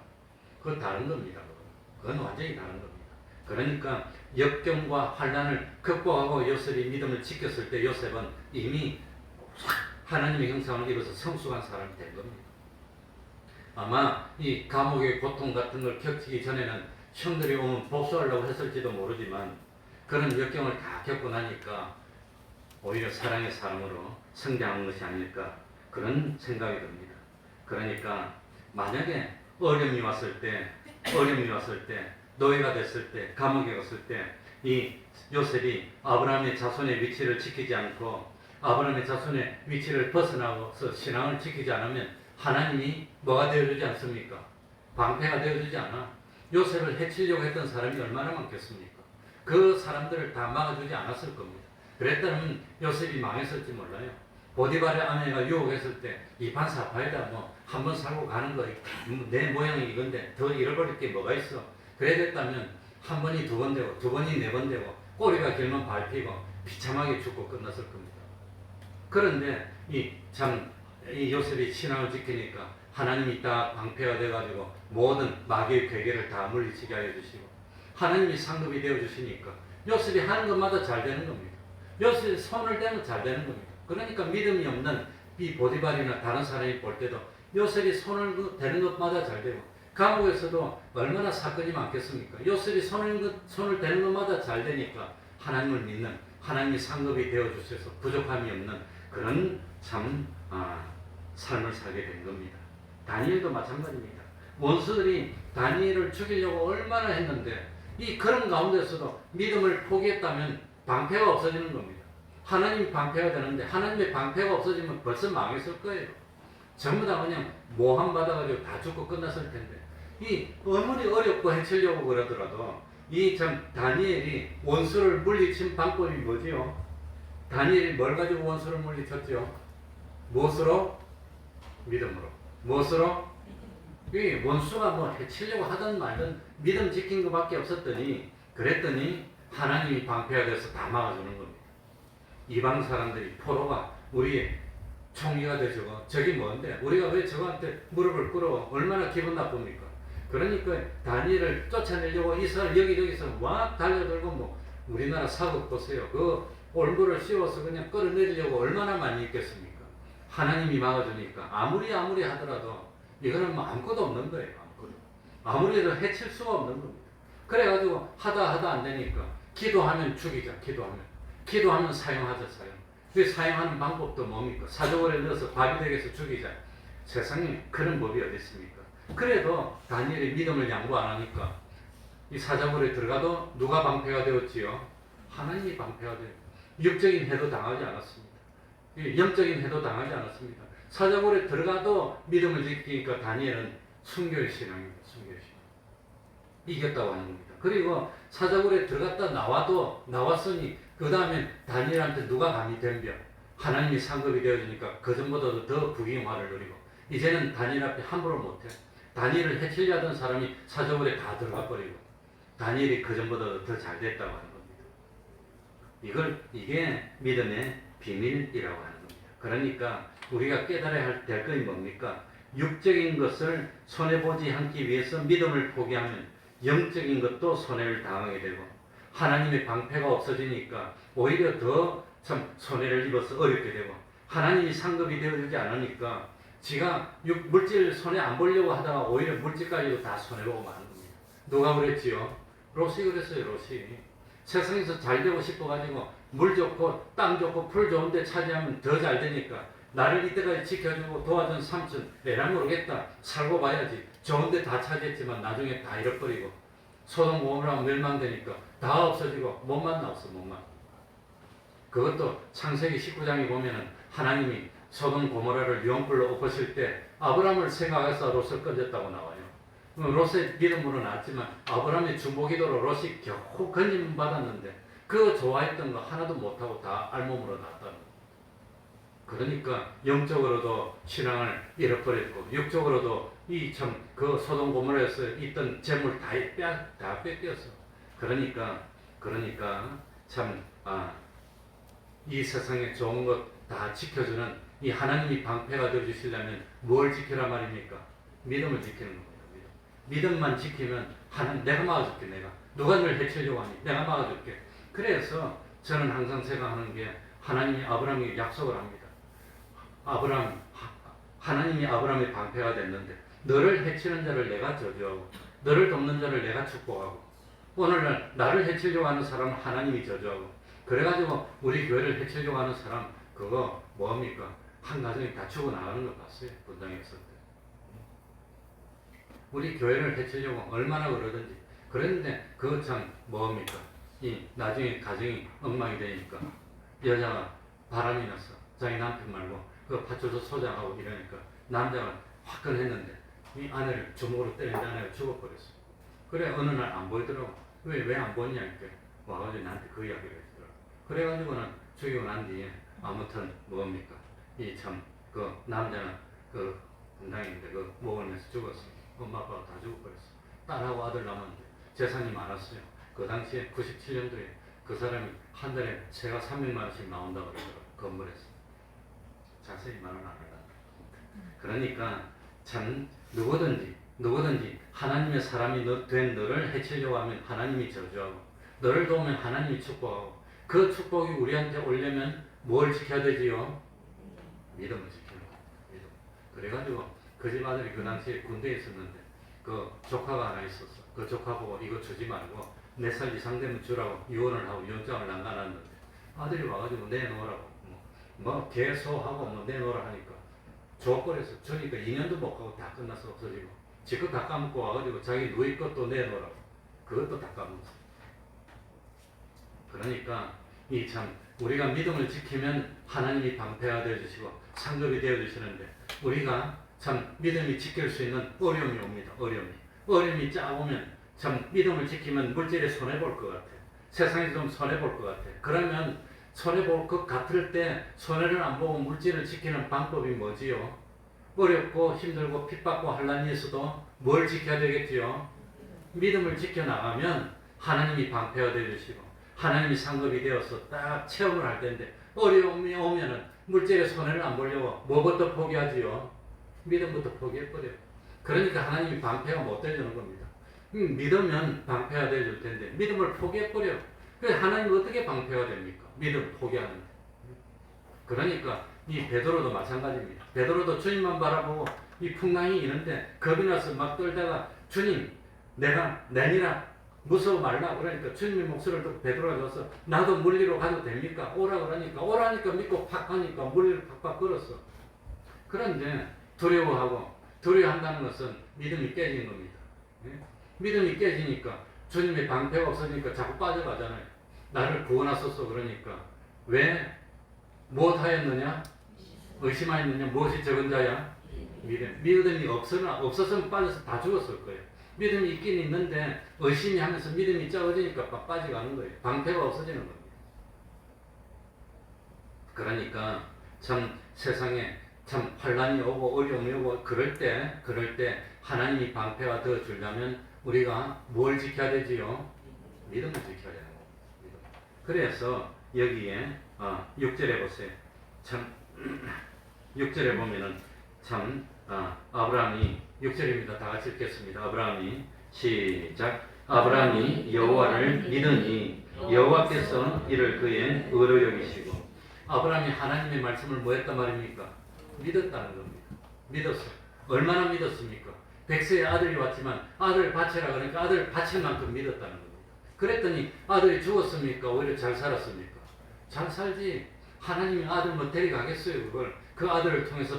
그건 다른 겁니다. 그건 완전히 다른 겁니다. 그러니까 역경과 환난을 극복하고 요셉이 믿음을 지켰을 때 요셉은 이미 하나님의 형상을 입어서 성숙한 사람이 된 겁니다. 아마 이 감옥의 고통 같은 걸 겪기 전에는 형들이 오면 복수하려고 했을지도 모르지만 그런 역경을 다 겪고 나니까 오히려 사랑의 사람으로 성장한 것이 아닐까 그런 생각이 듭니다. 그러니까 만약에 어려움이 왔을 때 노예가 됐을 때 감옥에 갔을 때 이 요셉이 아브라함의 자손의 위치를 지키지 않고 아브라함의 자손의 위치를 벗어나서 신앙을 지키지 않으면 하나님이 뭐가 되어주지 않습니까? 방패가 되어주지 않아. 요셉을 해치려고 했던 사람이 얼마나 많겠습니까? 그 사람들을 다 막아주지 않았을 겁니다. 그랬다면 요셉이 망했을지 몰라요. 보디발의 아내가 유혹했을 때 이판사파에다 뭐 한 번 살고 가는 거 내 모양이 이건데 더 잃어버릴 게 뭐가 있어. 그래 됐다면 한 번이 두 번 되고 두 번이 네 번 되고 꼬리가 길면 밟히고 비참하게 죽고 끝났을 겁니다. 그런데 이 요셉이 신앙을 지키니까 하나님이 딱 방패가 돼가지고 모든 마귀의 괴계를 다 물리치게 하여 주시고 하나님이 상급이 되어 주시니까 요셉이 하는 것마다 잘 되는 겁니다. 요셉이 손을 대면 잘 되는 겁니다. 그러니까 믿음이 없는 이 보디발이나 다른 사람이 볼 때도 요셉이 손을 대는 것마다 잘 되고 감옥에서도 얼마나 사건이 많겠습니까? 요셉이 손을 대는 것마다 잘 되니까 하나님을 믿는 하나님이 상급이 되어 주셔서 부족함이 없는 그런 삶을 살게 된 겁니다. 다니엘도 마찬가지입니다. 원수들이 다니엘을 죽이려고 얼마나 했는데 이 그런 가운데서도 믿음을 포기했다면 방패가 없어지는 겁니다. 하나님이 방패가 되는데 하나님의 방패가 없어지면 벌써 망했을 거예요. 전부 다 그냥 모함 받아가지고 다 죽고 끝났을 텐데 이 아무리 어렵고 해치려고 그러더라도 이 다니엘이 원수를 물리친 방법이 뭐지요? 다니엘이 뭘 가지고 원수를 물리쳤죠? 무엇으로? 믿음으로. 무엇으로? 이 원수가 뭐 해치려고 하든 말든 믿음 지킨 것밖에 없었더니 그랬더니 하나님이 방패가 돼서 다 막아주는 겁니다. 이방 사람들이 포로가 우리의 총리가 되죠. 저기 뭔데? 우리가 왜 저한테 무릎을 꿇어? 얼마나 기분 나쁩니까? 그러니까 다니엘을 쫓아내려고 이스라엘 여기저기서 막 달려들고 뭐 우리나라 사극 보세요. 그 올무를 씌워서 그냥 끌어내리려고 얼마나 많이 있겠습니까? 하나님이 막아주니까 아무리 하더라도 이거는 뭐 아무것도 없는 거예요. 아무리 해도 해칠 수가 없는 겁니다. 그래가지고 하다 안 되니까 기도하면 죽이자. 기도하면 사용하자. 그 사용하는 방법도 뭡니까? 사족원에 넣어서 밥이 되게 해서 죽이자. 세상에 그런 법이 어디 있습니까? 그래도 다니엘이 믿음을 양보 안 하니까 이 사자굴에 들어가도 누가 방패가 되었지요? 하나님이 방패가 되어 육적인 해도 당하지 않았습니다. 영적인 해도 당하지 않았습니다. 사자굴에 들어가도 믿음을 지키니까 다니엘은 순교의 신앙입니다. 순교의 신앙. 이겼다고 하는 겁니다. 그리고 사자굴에 들어갔다 나왔으니 그 다음에 다니엘한테 누가 감히 덤벼? 하나님이 상급이 되어주니까 그 전보다도 더 부귀영화를 누리고 이제는 다니엘 앞에 함부로 못해. 다니엘을 해치려 하던 사람이 사자굴에 다 들어가 버리고 다니엘이 그 전보다도 더 잘 됐다고 하는 겁니다. 이게 믿음의 비밀이라고 하는 겁니다. 그러니까 우리가 깨달아야 될 것이 뭡니까? 육적인 것을 손해보지 않기 위해서 믿음을 포기하면 영적인 것도 손해를 당하게 되고 하나님의 방패가 없어지니까 오히려 더 손해를 입어서 어렵게 되고 하나님이 상급이 되어주지 않으니까 지가 물질 손해 안 보려고 하다가 오히려 물질까지도 다 손해보고 마는 겁니다. 누가 그랬지요? 롯이 그랬어요. 롯이 세상에서 잘 되고 싶어가지고 물 좋고 땅 좋고 풀 좋은데 차지하면 더 잘 되니까 나를 이때까지 지켜주고 도와준 삼촌 에라 모르겠다 살고 봐야지 좋은데 다 차지했지만 나중에 다 잃어버리고 소돔 고모라 멸망되니까 다 없어지고 몸만 나왔어. 몸만. 그것도 창세기 19장에 보면은 하나님이 소돔 고모라를 유황불로 엎으실 때 아브라함을 생각해서 롯을 건졌다고 나와요. 롯의 믿음으로 나왔지만 아브라함의 중보기도로 롯이 겨우 건짐 받았는데 그 좋아했던 거 하나도 못하고 다 알몸으로 나왔다는 거예요. 그러니까 영적으로도 신앙을 잃어버렸고 육적으로도 그 소돔 고모라에서 있던 재물 다 뺏겼어. 그러니까 이 세상에 좋은 것 다 지켜주는 이 하나님이 방패가 되어 주시려면 뭘 지키라 말입니까? 믿음을 지키는 겁니다. 믿음만 지키면 내가 막아줄게. 누가 널 해치려고 하니 내가 막아줄게. 그래서 저는 항상 생각하는 게 하나님이 아브라함에게 약속을 합니다. 하나님이 아브라함의 방패가 됐는데 너를 해치는 자를 내가 저주하고 너를 돕는 자를 내가 축복하고 오늘날 나를 해치려고 하는 사람은 하나님이 저주하고 그래가지고 우리 교회를 해치려고 하는 사람 그거 뭡니까? 한 가정이 다 죽어나가는 거 봤어요. 분당했을 때. 우리 교회를 해치려고 얼마나 그러든지 그랬는데 그거 참 뭡니까? 이 나중에 가정이 엉망이 되니까 여자가 바람이 났어. 자기 남편 말고 그 파출소 소장하고 이러니까 남자가 화끈했는데 이 아내를 주먹으로 때리는데 아내가 죽어버렸어. 그래 어느 날 안 보이더라고. 왜 안 보이냐 이렇게 와가지고 나한테 그 이야기를 했더라고. 그래가지고는 죽이고 난 뒤에 아무튼 뭡니까? 이 참 그 남자는 그 분당인데 그 모원에서 죽었어. 엄마 아빠가 다 죽어버렸어. 딸하고 아들 남았는데 재산이 많았어요. 그 당시에 97년도에 그 사람이 한 달에 세가 300만 원씩 나온다고 그러더라고. 건물에서. 자세히 말은 안 한다. 그러니까 참 누구든지 하나님의 사람이 된 너를 해치려고 하면 하나님이 저주하고 너를 도우면 하나님이 축복하고 그 축복이 우리한테 오려면 뭘 지켜야 되지요? 믿음을 지켜야 돼. 믿음. 그래가지고 그 집 아들이 그 당시에 군대에 있었는데 그 조카가 하나 있었어. 그 조카 보고 이거 주지 말고 4살 이상 되면 주라고 유언을 하고 유언장을 남겨놨는데 아들이 와가지고 내놓으라고 개소하고 내놓으라 하니까 줘버려서 주니까 2년도 못 가고 다 끝났어. 없어지고 지껏 다 까먹고 와가지고 자기 누이 것도 내놓으라고 그것도 다 까먹었어. 그러니까 이 참 우리가 믿음을 지키면 하나님이 방패가 되어주시고 상급이 되어주시는데 우리가 참 믿음이 지킬 수 있는 어려움이 옵니다. 어려움이 쫙 오면 참 믿음을 지키면 물질에 손해볼 것 같아. 세상에 좀 손해볼 것 같아. 그러면 손해볼 것 같을 때 손해를 안 보고 물질을 지키는 방법이 뭐지요? 어렵고 힘들고 핍받고 환난이 있어도 뭘 지켜야 되겠지요? 믿음을 지켜나가면 하나님이 방패가 되어주시고 하나님이 상급이 되어서 딱 체험을 할 텐데 어려움이 오면은 물질의 손해를 안 보려고 뭐부터 포기하지요? 믿음부터 포기해버려요. 그러니까 하나님이 방패가 못 되어주는 겁니다. 믿으면 방패가 되어줄 텐데 믿음을 포기해버려. 그래서 하나님 어떻게 방패가 됩니까? 믿음 포기하는데. 그러니까 이 베드로도 마찬가지입니다. 베드로도 주님만 바라보고 이 풍랑이 이런데 겁이 나서 막 떨다가 주님 내가 내니라 무서워 말라 그러니까 주님의 목소리를 듣고 베드로가 들어서 나도 물 위로 가도 됩니까? 오라 그러니까 오라니까 믿고 팍 가니까 물 위로 팍팍 걸었어. 그런데 두려워한다는 것은 믿음이 깨진 겁니다. 예? 믿음이 깨지니까 주님의 방패가 없어지니까 자꾸 빠져가잖아요. 나를 구원하소서 그러니까 왜 무엇하였느냐? 의심하였느냐? 무엇이 적은 자야? 믿음이 없었으면 빠져서 다 죽었을 거예요. 믿음이 있긴 있는데 의심이 하면서 믿음이 적어지니까 빠져가는 거예요. 방패가 없어지는 겁니다. 그러니까 참 세상에 참 환난이 오고 어려움이 오고 그럴 때 하나님이 방패가 되어 주려면 우리가 뭘 지켜야 되지요? 믿음을 지켜야 되는 거예요. 믿음. 그래서 여기에 6절에 보세요. 참 6절에 보면은 참 아브라함이 6절입니다. 다 같이 읽겠습니다. 아브라함이 시작. 아브라함이 여호와를 믿으니 여호와께서 이를 그의 의로 여기시고 아브라함이 하나님의 말씀을 뭐 했단 말입니까? 믿었다는 겁니다. 믿었어요. 얼마나 믿었습니까? 백세의 아들이 왔지만 아들을 바치라 그러니까 아들을 바칠 만큼 믿었다는 겁니다. 그랬더니 아들이 죽었습니까? 오히려 잘 살았습니까? 잘 살지. 하나님이 아들 뭐 데려가겠어요? 그걸 그 아들을 통해서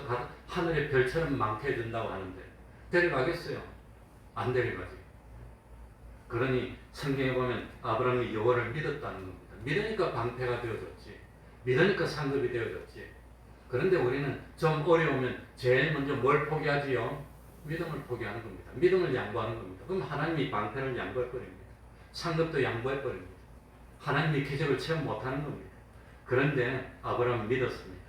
하늘의 별처럼 많게 해준다고 하는데 데려가겠어요? 안 데려가지. 그러니 성경에 보면 아브라함이 여호와를 믿었다는 겁니다. 믿으니까 방패가 되어졌지. 믿으니까 상급이 되어졌지. 그런데 우리는 좀 어려우면 제일 먼저 뭘 포기하지요? 믿음을 포기하는 겁니다. 믿음을 양보하는 겁니다. 그럼 하나님이 방패를 양보해버립니다. 상급도 양보해버립니다. 하나님이 기적을 체험 못하는 겁니다. 그런데 아브라함은 믿었습니다.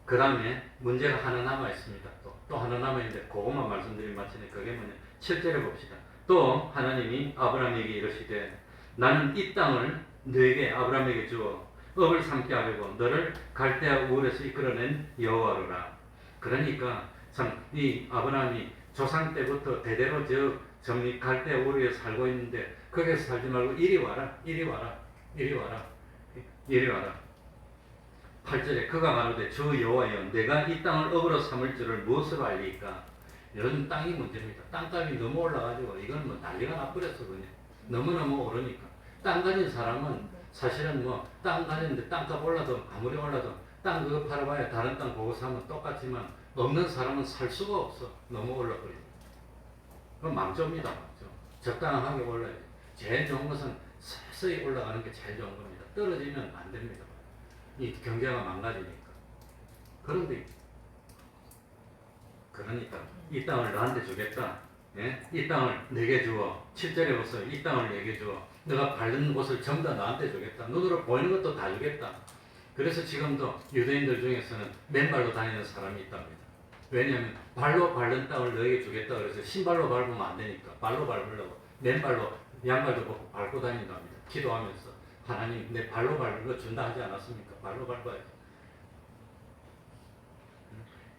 그 다음에 문제가 하나 남아 있습니다. 또 하나 남아 있는데 그것만 말씀드리면 마치네. 그게 뭐냐? 7절에 봅시다. 또 하나님이 아브라함에게 이르시되 나는 이 땅을 너에게 아브라함에게 주어 업을 삼게 하려고 너를 갈대아 우르에서 이끌어낸 여호와로라. 그러니까 참 이 아브라함이 조상 때부터 대대로 저 갈대아 우르에 살고 있는데 거기서 살지 말고 이리 와라. 8절에 그가 말하되 주 여호와여 내가 이 땅을 업으로 삼을 줄을 무엇으로 알리까? 요즘 땅이 문제입니다. 땅값이 너무 올라가지고 이건 뭐 난리가 나버렸어 그냥. 너무너무 오르니까. 땅 가진 사람은 사실은 뭐 땅 가졌는데 땅값 올라도 아무리 올라도 땅 그거 팔아봐야 다른 땅 보고 사면 똑같지만 없는 사람은 살 수가 없어. 너무 올라버리니까. 그럼 망조입니다. 망조. 적당하게 올라야지. 제일 좋은 것은 서서히 올라가는 게 제일 좋은 겁니다. 떨어지면 안 됩니다. 이 경제가 망가지니까. 그러니까 이 땅을 너한테 주겠다. 예? 이 땅을 내게 주어. 7절에 보세요. 이 땅을 내게 주어. 너가 밟는 곳을 전부 다 나한테 주겠다. 눈으로 보이는 것도 다 주겠다. 그래서 지금도 유대인들 중에서는 맨발로 다니는 사람이 있답니다. 왜냐하면 발로 밟는 땅을 너에게 주겠다 그래서 신발로 밟으면 안 되니까 발로 밟으려고 맨발로 양발도 벗고 밟고 다닌답니다. 기도하면서 하나님 내 발로 밟는 거 준다 하지 않았습니까? 발로 밟아야지.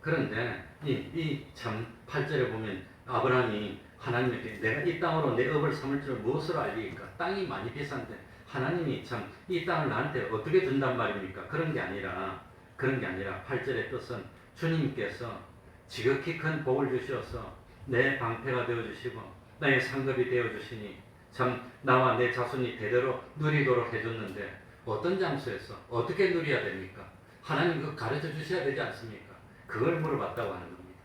그런데 이 참 8절에 보면 아브라함이 하나님에게 내가 이 땅으로 내 업을 삼을 줄 무엇으로 알리니까 땅이 많이 비싼데 하나님이 참 이 땅을 나한테 어떻게 준단 말입니까? 그런 게 아니라 8절의 뜻은 주님께서 지극히 큰 복을 주셔서 내 방패가 되어주시고 나의 상급이 되어주시니 참 나와 내 자손이 대대로 누리도록 해줬는데 어떤 장소에서 어떻게 누려야 됩니까? 하나님 그거 가르쳐 주셔야 되지 않습니까? 그걸 물어봤다고 하는 겁니다.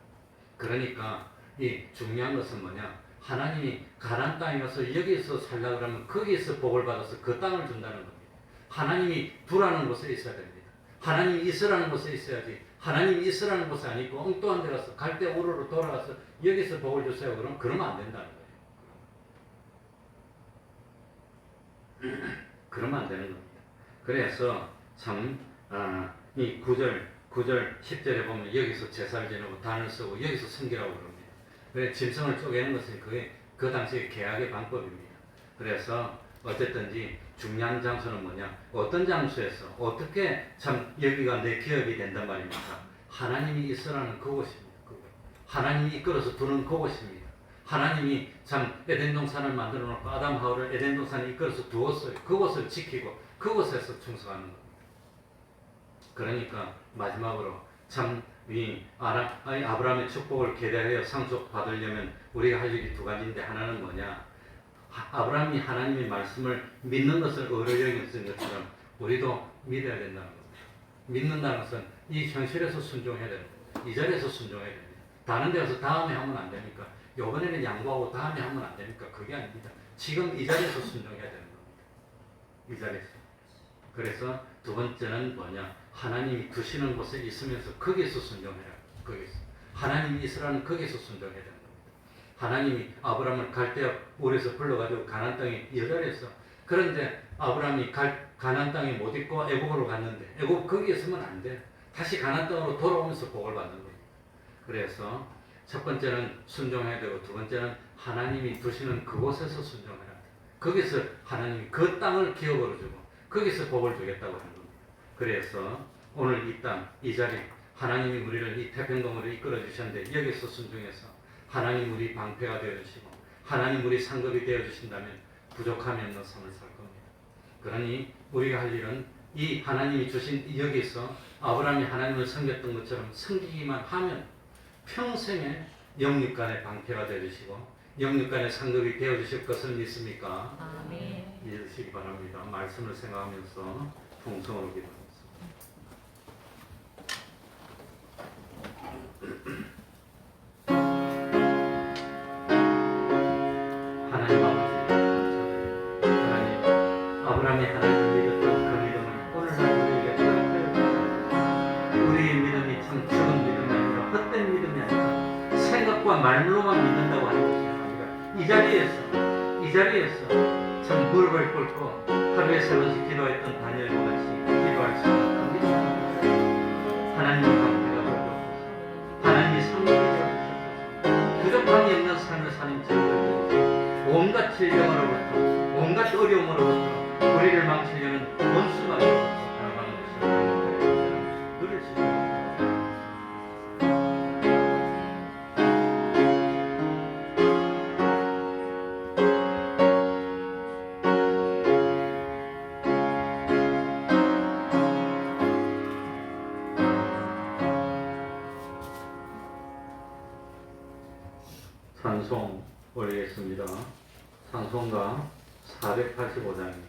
그러니까 이 중요한 것은 뭐냐? 하나님이 가나안 땅에 가서 여기서 살라 그러면 거기에서 복을 받아서 그 땅을 준다는 겁니다. 하나님이 두라는 곳에 있어야 됩니다. 하나님이 있으라는 곳에 있어야지. 하나님이 있으라는 곳에 아니고 엉뚱한 데 가서 갈대 우르르 돌아가서 여기서 복을 주세요. 그러면 안 된다는 거예요. 그러면 안 되는 겁니다. 그래서 참 이 9절 10절에 보면 여기서 제사를 지내고 단을 쓰고 여기서 섬기라고 그럽니다. 그래 짐승을 쪼개는 것은 그 당시의 계약의 방법입니다. 그래서 어쨌든지 중요한 장소는 뭐냐? 어떤 장소에서 어떻게 참 여기가 내 기업이 된단 말입니까? 하나님이 있으라는 그곳입니다. 하나님이 이끌어서 두는 그곳입니다. 하나님이 참 에덴 동산을 만들어 놓고 아담 하와를 에덴 동산에 이끌어서 두었어요. 그곳을 지키고 그곳에서 충성하는 겁니다. 그러니까 마지막으로 참 이 아브라함의 축복을 계대하여 상속받으려면 우리가 할 일이 두 가지인데 하나는 뭐냐? 아브라함이 하나님의 말씀을 믿는 것을 의로 여겼던 것처럼 우리도 믿어야 된다는 겁니다. 믿는다는 것은 이 현실에서 순종해야 됩니다. 이 자리에서 순종해야 됩니다. 다른 데 가서 다음에 하면 안 됩니까? 이번에는 양보하고 다음에 하면 안 됩니까? 그게 아닙니다. 지금 이 자리에서 순종해야 되는 겁니다. 이 자리에서. 그래서 두 번째는 뭐냐? 하나님이 두시는 곳에 있으면서 거기에서 순종해라. 거기서. 하나님이 있으라는 거기에서 순종해야 되는 겁니다. 하나님이 아브라함을 갈대아 울에서 불러가지고 가나안 땅에 여자리에서 그런데 아브라함이 가나안 땅에 못 있고 애국으로 갔는데 애국 거기에 있으면 안 돼. 다시 가나안 땅으로 돌아오면서 복을 받는 겁니다. 그래서 첫 번째는 순종해야 되고 두 번째는 하나님이 두시는 그곳에서 순종해라. 거기서 하나님이 그 땅을 기업으로 주고 거기서 복을 주겠다고 하는 겁니다. 그래서 오늘 이 땅, 이 자리 하나님이 우리를 이 태평동으로 이끌어 주셨는데 여기서 순종해서 하나님 우리 방패가 되어주시고 하나님 우리 상급이 되어주신다면 부족함이 없는 삶을 살 겁니다. 그러니 우리가 할 일은 이 하나님이 주신 여기서 아브라함이 하나님을 섬겼던 것처럼 섬기기만 하면 평생에 영육간의 방패가 되어주시고 영육간의 상급이 되어주실 것을 믿습니까? 아멘. 믿으시기 바랍니다. 말씀을 생각하면서 통성으로 기도합니다. 하나님 아버지, 하나님 아브라함이 하나님을 믿었던 그 믿음을 오늘날 우리에게 허락하여 우리의 믿음이 참 적은 믿음이 아니라 헛된 믿음이 아니라 생각과 말로만 믿는다고 하는 것이 아니라 이 자리에서 참 무릎을 꿇고 하루에 3번씩 기도했던 다니엘과 같이 기도할 수 있는 그 믿음을 하나님의 방패가 되어주셔서 하나님이 성령이 되어주셔서 부족함이 없는 삶을 사는 저희들 온갖 질병으로부터 온갖 어려움으로부터 우리를 망치려는 원수가 나가는 것을 누릴 수 있습니다. 찬송 올리겠습니다. 찬송가 485장입니다.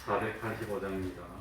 485장입니다.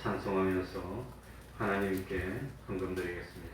찬송하면서 하나님께 헌금드리겠습니다.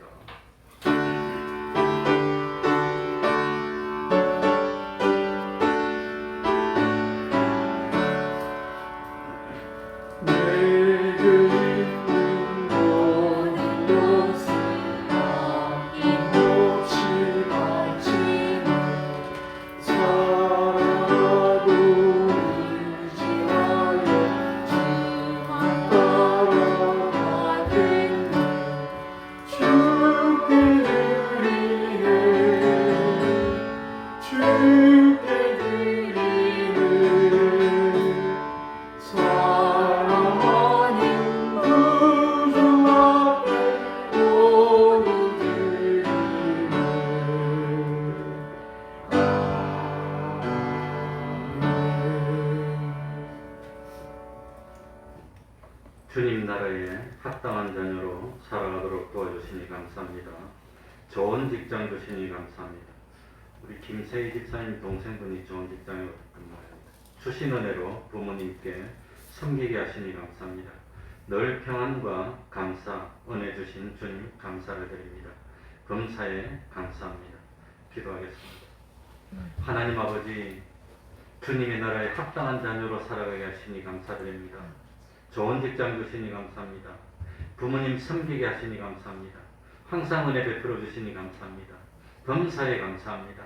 주님 나라에 합당한 자녀로 살아가도록 도와주시니 감사합니다. 좋은 직장 주시니 감사합니다. 우리 김세희 집사님 동생분이 좋은 직장에 근무합니다. 주신 은혜로 부모님께 섬기게 하시니 감사합니다. 늘 평안과 감사, 은혜 주신 주님 감사를 드립니다. 범사에 감사합니다. 기도하겠습니다. 하나님 아버지, 주님의 나라에 합당한 자녀로 살아가게 하시니 감사드립니다. 좋은 직장 주시니 감사합니다. 부모님 섬기게 하시니 감사합니다. 항상 은혜 베풀어 주시니 감사합니다. 범사에 감사합니다.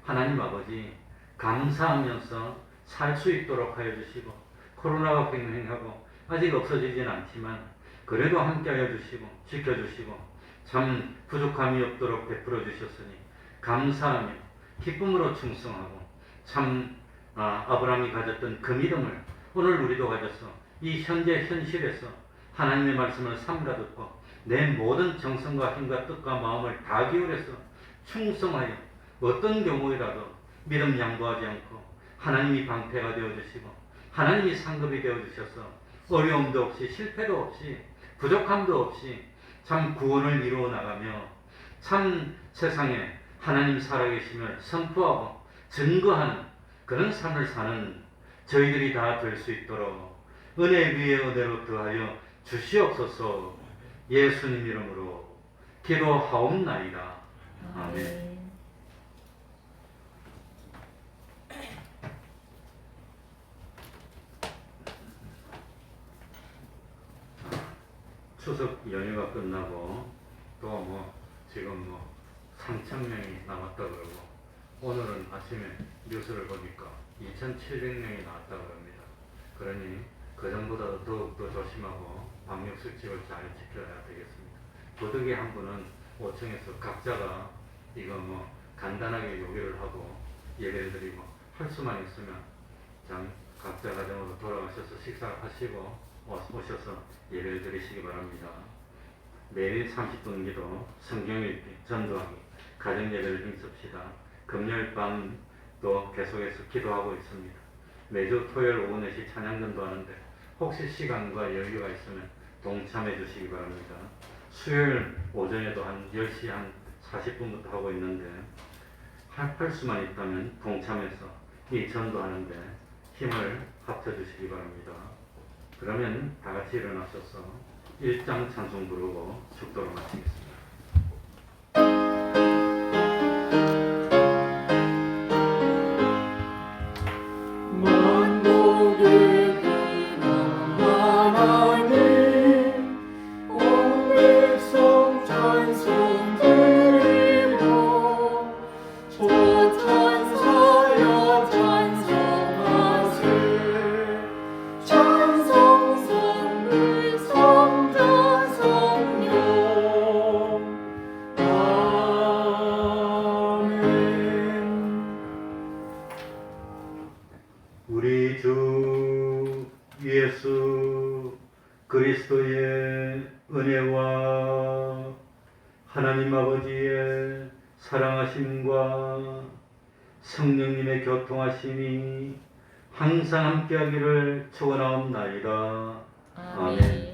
하나님 아버지, 감사하면서 살 수 있도록 하여 주시고, 코로나가 횡행하고 아직 없어지진 않지만 그래도 함께하여 주시고 지켜주시고 참 부족함이 없도록 베풀어 주셨으니 감사하며 기쁨으로 충성하고 참 아브라함이 가졌던 그 믿음을 오늘 우리도 가져서 이 현재 현실에서 하나님의 말씀을 삼가 듣고 내 모든 정성과 힘과 뜻과 마음을 다 기울여서 충성하여 어떤 경우에라도 믿음 양보하지 않고 하나님이 방패가 되어주시고 하나님이 상급이 되어주셔서 어려움도 없이 실패도 없이 부족함도 없이 참 구원을 이루어 나가며 참 세상에 하나님 살아계심을 선포하고 증거하는 그런 삶을 사는 저희들이 다 될 수 있도록 은혜 위에 은혜로 더하여 주시옵소서. 예수님 이름으로 기도하옵나이다. 아멘. 추석 연휴가 끝나고 또 지금 3,000명이 남았다 그러고 오늘은 아침에 뉴스를 보니까 2,700명이 나왔다 그럽니다. 그러니 그전보다 더욱더 조심하고 방역수칙을 잘 지켜야 되겠습니다. 부득이 한 분은 5층에서 각자가 이거 간단하게 요기를 하고 예배를 드리고 할 수만 있으면 참 각자 가정으로 돌아가셔서 식사를 하시고 오셔서 예배를 드리시기 바랍니다. 매일 30분 기도, 성경 읽기, 전도하기, 가정 예배를 힘씁시다. 금요일 밤도 계속해서 기도하고 있습니다. 매주 토요일 오후 4시 찬양 전도하는데 혹시 시간과 여유가 있으면 동참해 주시기 바랍니다. 수요일 오전에도 한 10시 한 40분부터 하고 있는데 할 수만 있다면 동참해서 이 전도하는데 힘을 합쳐 주시기 바랍니다. 그러면 다 같이 일어나셔서 1장 찬송 부르고 축도를 마치겠습니다. 우리 주 예수 그리스도의 은혜와 하나님 아버지의 사랑하심과 성령님의 교통하심이 항상 함께하기를 축원하옵나이다. 아멘.